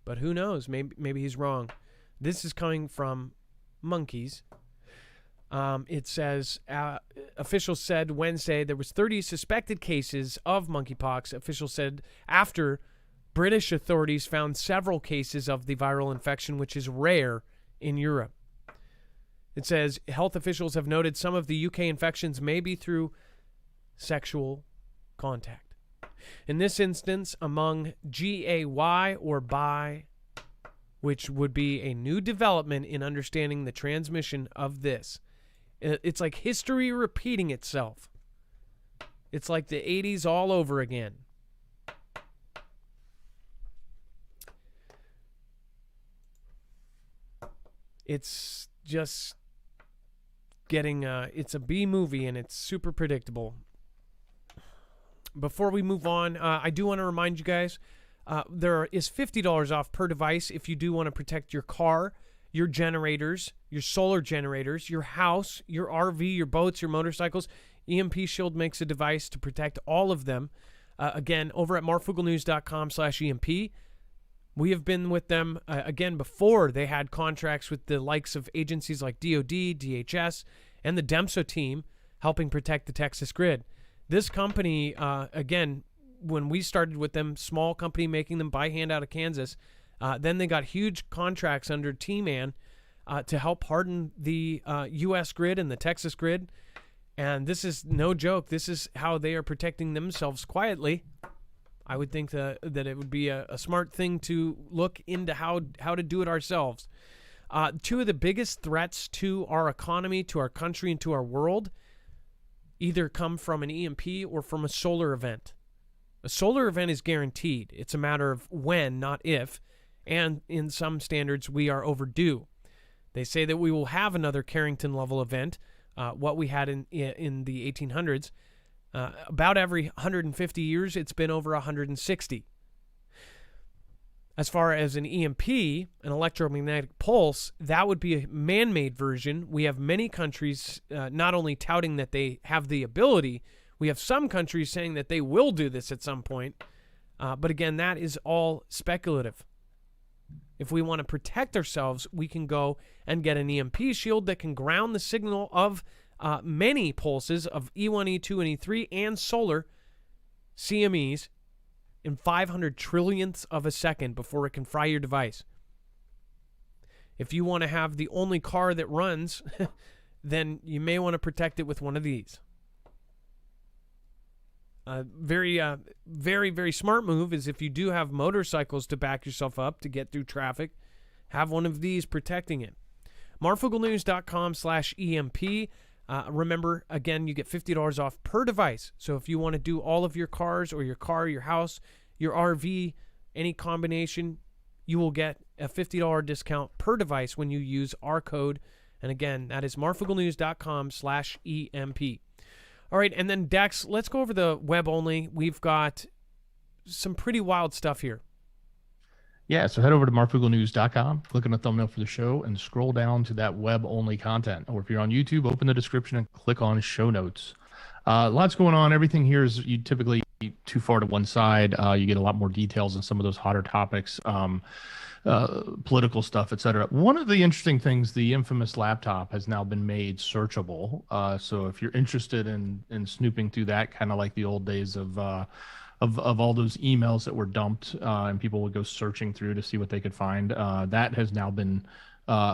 But who knows? Maybe he's wrong. This is coming from monkeys. It says officials said Wednesday there was 30 suspected cases of monkeypox. Officials said after British authorities found several cases of the viral infection, which is rare in Europe. It says health officials have noted some of the UK infections may be through sexual contact. In this instance, among GAY or bi, which would be a new development in understanding the transmission of this. It's like history repeating itself. It's like the 80s all over again. It's just getting, it's a B movie and it's super predictable. Before we move on, I do want to remind you guys, there is $50 off per device if you do want to protect your car, your generators, your solar generators, your house, your RV, your boats, your motorcycles. EMP Shield makes a device to protect all of them. Again, over at marfooglenews.com/EMP. We have been with them, again, before they had contracts with the likes of agencies like DOD, DHS, and the DEMSO team helping protect the Texas grid. This company, again, when we started with them, small company making them by hand out of Kansas, then they got huge contracts under T-Man to help harden the U.S. grid and the Texas grid. And this is no joke. This is how they are protecting themselves quietly. I would think that it would be a smart thing to look into how to do it ourselves. Two of the biggest threats to our economy, to our country, and to our world either come from an EMP or from a solar event. A solar event is guaranteed. It's a matter of when, not if. And in some standards, we are overdue. They say that we will have another Carrington-level event, what we had in the 1800s. About every 150 years, it's been over 160. As far as an EMP, an electromagnetic pulse, that would be a man-made version. We have many countries not only touting that they have the ability, we have some countries saying that they will do this at some point. But again, that is all speculative. If we want to protect ourselves, we can go and get an EMP shield that can ground the signal of many pulses of E1, E2, and E3 and solar CMEs in 500 trillionths of a second before it can fry your device. If you want to have the only car that runs, then you may want to protect it with one of these. Very, very smart move is if you do have motorcycles to back yourself up to get through traffic, have one of these protecting it. marfooglenews.com/EMP. Remember, again, you get $50 off per device. So if you want to do all of your cars or your car, your house, your RV, any combination, you will get a $50 discount per device when you use our code. And again, that is marfooglenews.com/EMP. All right, and then Dex, let's go over the web only. We've got some pretty wild stuff here. Yeah, so head over to marfooglenews.com, click on the thumbnail for the show, and scroll down to that web-only content. Or if you're on YouTube, open the description and click on show notes. Lots going on. Everything here is you typically too far to one side. You get a lot more details on some of those hotter topics, political stuff, etc. One of the interesting things, the infamous laptop has now been made searchable. So if you're interested in snooping through that, kind of like the old days of all those emails that were dumped and people would go searching through to see what they could find. That has now been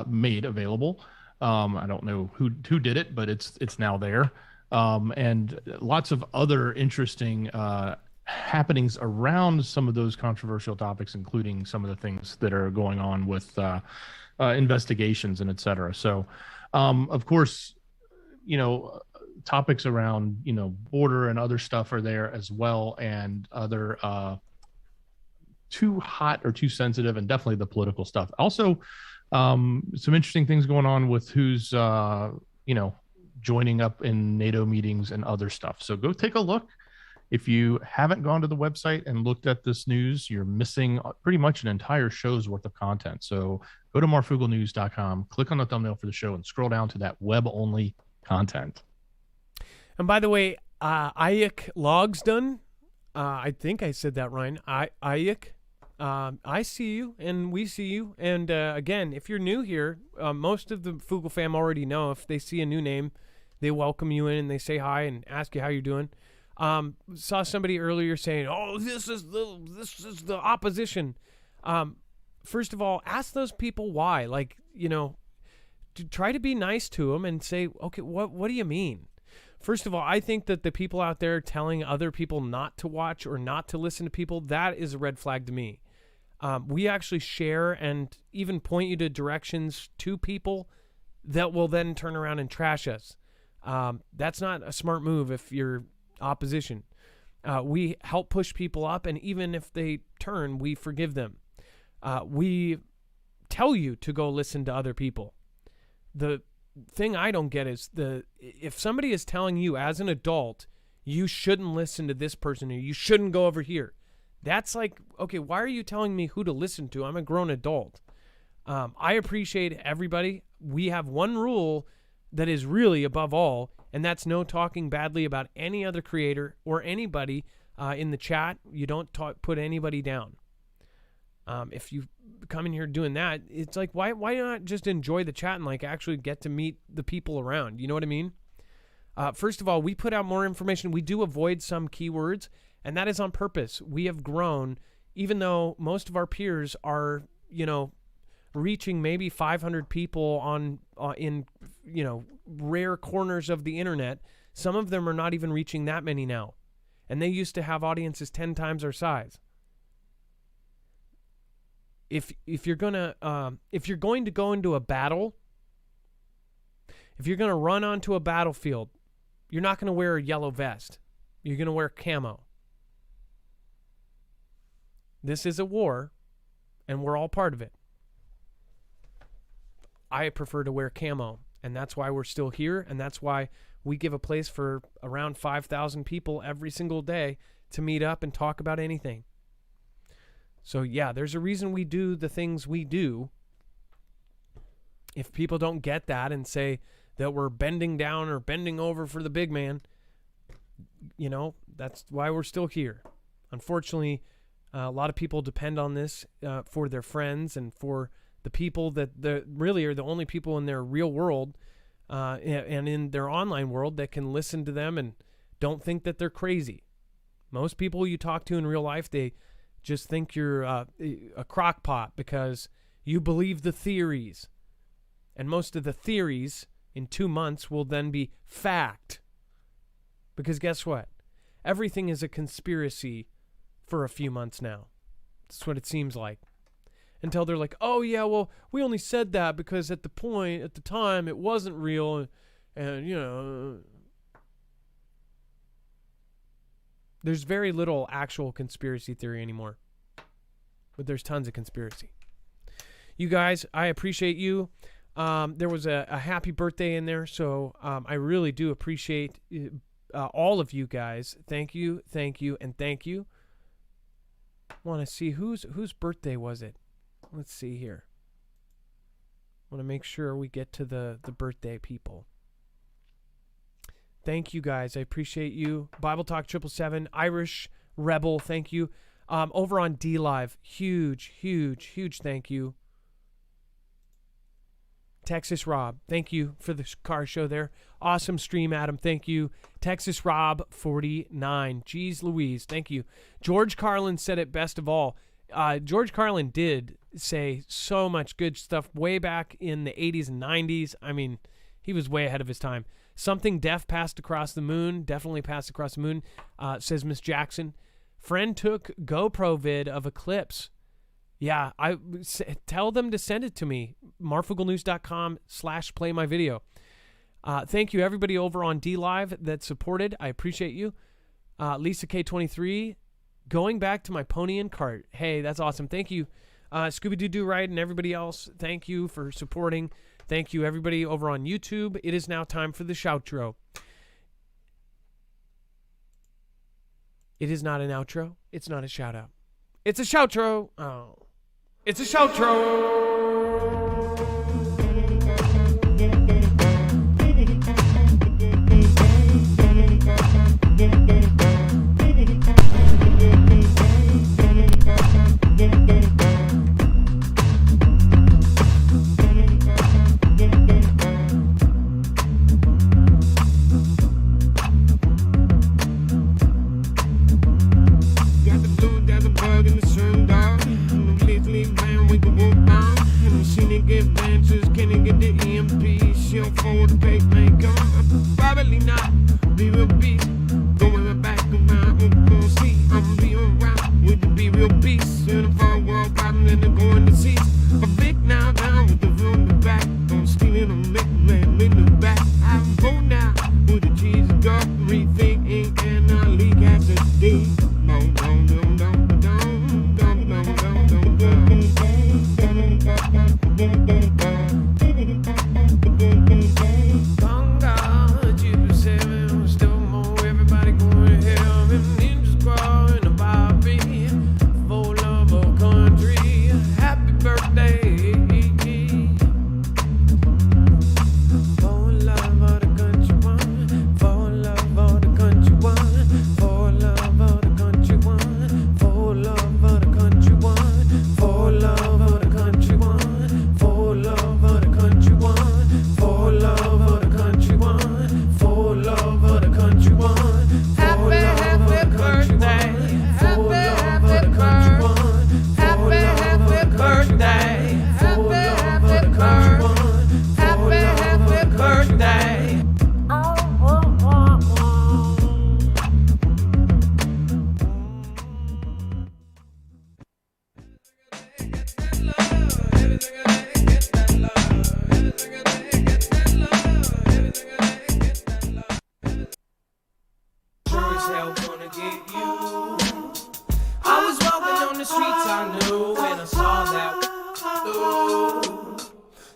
made available. I don't know who did it, but it's now there. And lots of other interesting happenings around some of those controversial topics, including some of the things that are going on with investigations and et cetera. So, of course, topics around border and other stuff are there as well, and other too hot or too sensitive, and definitely the political stuff. Also, some interesting things going on with who's joining up in NATO meetings and other stuff. So go take a look. If you haven't gone to the website and looked at this news, you're missing pretty much an entire show's worth of content. So go to marfooglenews.com, click on the thumbnail for the show, and scroll down to that web-only content. And by the way, Ayuk Logsdon, I think I said that right. Ayuk I see you, and we see you. And again, if you're new here, most of the Foogle fam already know. If they see a new name, they welcome you in and they say hi and ask you how you're doing. Saw somebody earlier saying, "Oh, this is the opposition." First of all, ask those people why. Like, to try to be nice to them and say, "Okay, what do you mean?" First of all, I think that the people out there telling other people not to watch or not to listen to people, that is a red flag to me. We actually share and even point you to directions to people that will then turn around and trash us. That's not a smart move if you're opposition. We help push people up, and even if they turn, we forgive them. We tell you to go listen to other people. The thing I don't get is if somebody is telling you as an adult, you shouldn't listen to this person or you shouldn't go over here. That's like, okay, why are you telling me who to listen to? I'm a grown adult. I appreciate everybody. We have one rule that is really above all, and that's no talking badly about any other creator or anybody in the chat. You don't put anybody down. If you come in here doing that, it's like, why not just enjoy the chat and like actually get to meet the people around? You know what I mean? First of all, we put out more information. We do avoid some keywords, and that is on purpose. We have grown, even though most of our peers are, reaching maybe 500 people in rare corners of the internet. Some of them are not even reaching that many now, and they used to have audiences 10 times our size. If you're going to go into a battle, if you're going to run onto a battlefield, you're not going to wear a yellow vest. You're going to wear camo. This is a war, and we're all part of it. I prefer to wear camo, and that's why we're still here, and that's why we give a place for around 5,000 people every single day to meet up and talk about anything. So yeah, there's a reason we do the things we do. If people don't get that and say that we're bending down or bending over for the big man, that's why we're still here. Unfortunately, a lot of people depend on this for their friends and for the people that really are the only people in their real world and in their online world that can listen to them and don't think that they're crazy. Most people you talk to in real life, they just think you're a crockpot because you believe the theories. And most of the theories in 2 months will then be fact. Because guess what? Everything is a conspiracy for a few months now. That's what it seems like. Until they're like, oh yeah, well, we only said that because at the time, it wasn't real. And there's very little actual conspiracy theory anymore. But there's tons of conspiracy. You guys, I appreciate you. There was a happy birthday in there, so I really do appreciate all of you guys. Thank you, and thank you. Want to see whose birthday was it? Let's see here. Want to make sure we get to the birthday people. Thank you guys. I appreciate you. Bible Talk 777, Irish Rebel, thank you. Over on D Live, huge thank you. Texas Rob, thank you for the car show there. Awesome stream, Adam, thank you. Texas Rob 49, geez Louise, thank you. George Carlin said it best of all. George Carlin did say so much good stuff way back in the 80s and 90s. I mean, he was way ahead of his time. Something deaf passed across the moon, definitely passed across the moon, says Miss Jackson. Friend took GoPro vid of eclipse. Yeah, tell them to send it to me. marfooglenews.com/playmyvideo. Thank you, everybody over on DLive that supported. I appreciate you. Lisa K23, going back to my pony and cart. Hey, that's awesome. Thank you, Scooby-Doo Right and everybody else. Thank you for supporting. Thank you, everybody over on YouTube. It is now time for the shoutro. It is not an outro. It's not a shout-out. It's a shoutro. Oh. It's a shoutro. Yeah. for the cake ain't come. Probably not. Be real beast. Going back around. See, I'm be around with the be real beast. In the far world, problem and they're going to see. A big now down with the room in the back. I'm stealing a make man in the back. I'm going now with the cheese girl. Rethink ink and I leak at the D.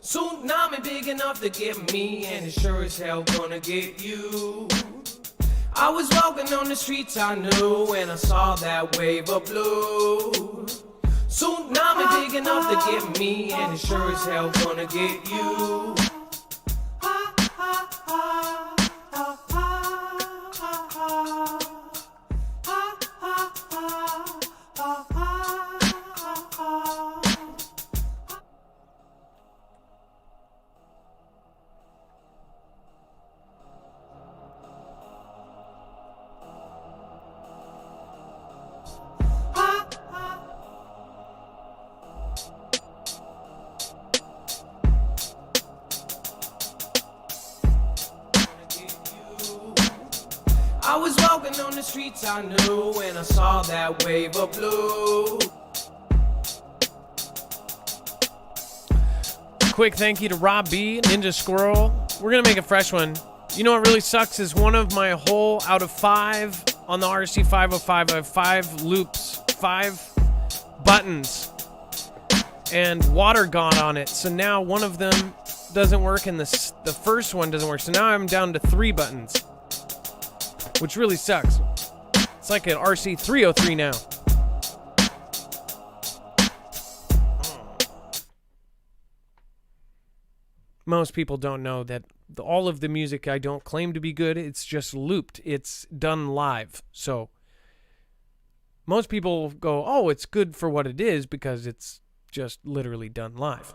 Tsunami big enough to get me, and it sure as hell gonna get you. I was walking on the streets I knew, and I saw that wave of blue. Tsunami big enough to get me, and it sure as hell gonna get you. I was walking on the streets I knew, and I saw that wave of blue. Quick thank you to Rob B, Ninja Squirrel. We're gonna make a fresh one. You know what really sucks is one of my whole out of 5 on the RC 505. I have 5 loops, 5 buttons, and water got on it. So now one of them doesn't work, and the first one doesn't work. So now I'm down to 3 buttons, which really sucks. It's like an RC 303 now. Most people don't know that all of the music I don't claim to be good, it's just looped. It's done live. So most people go, oh, it's good for what it is because it's just literally done live.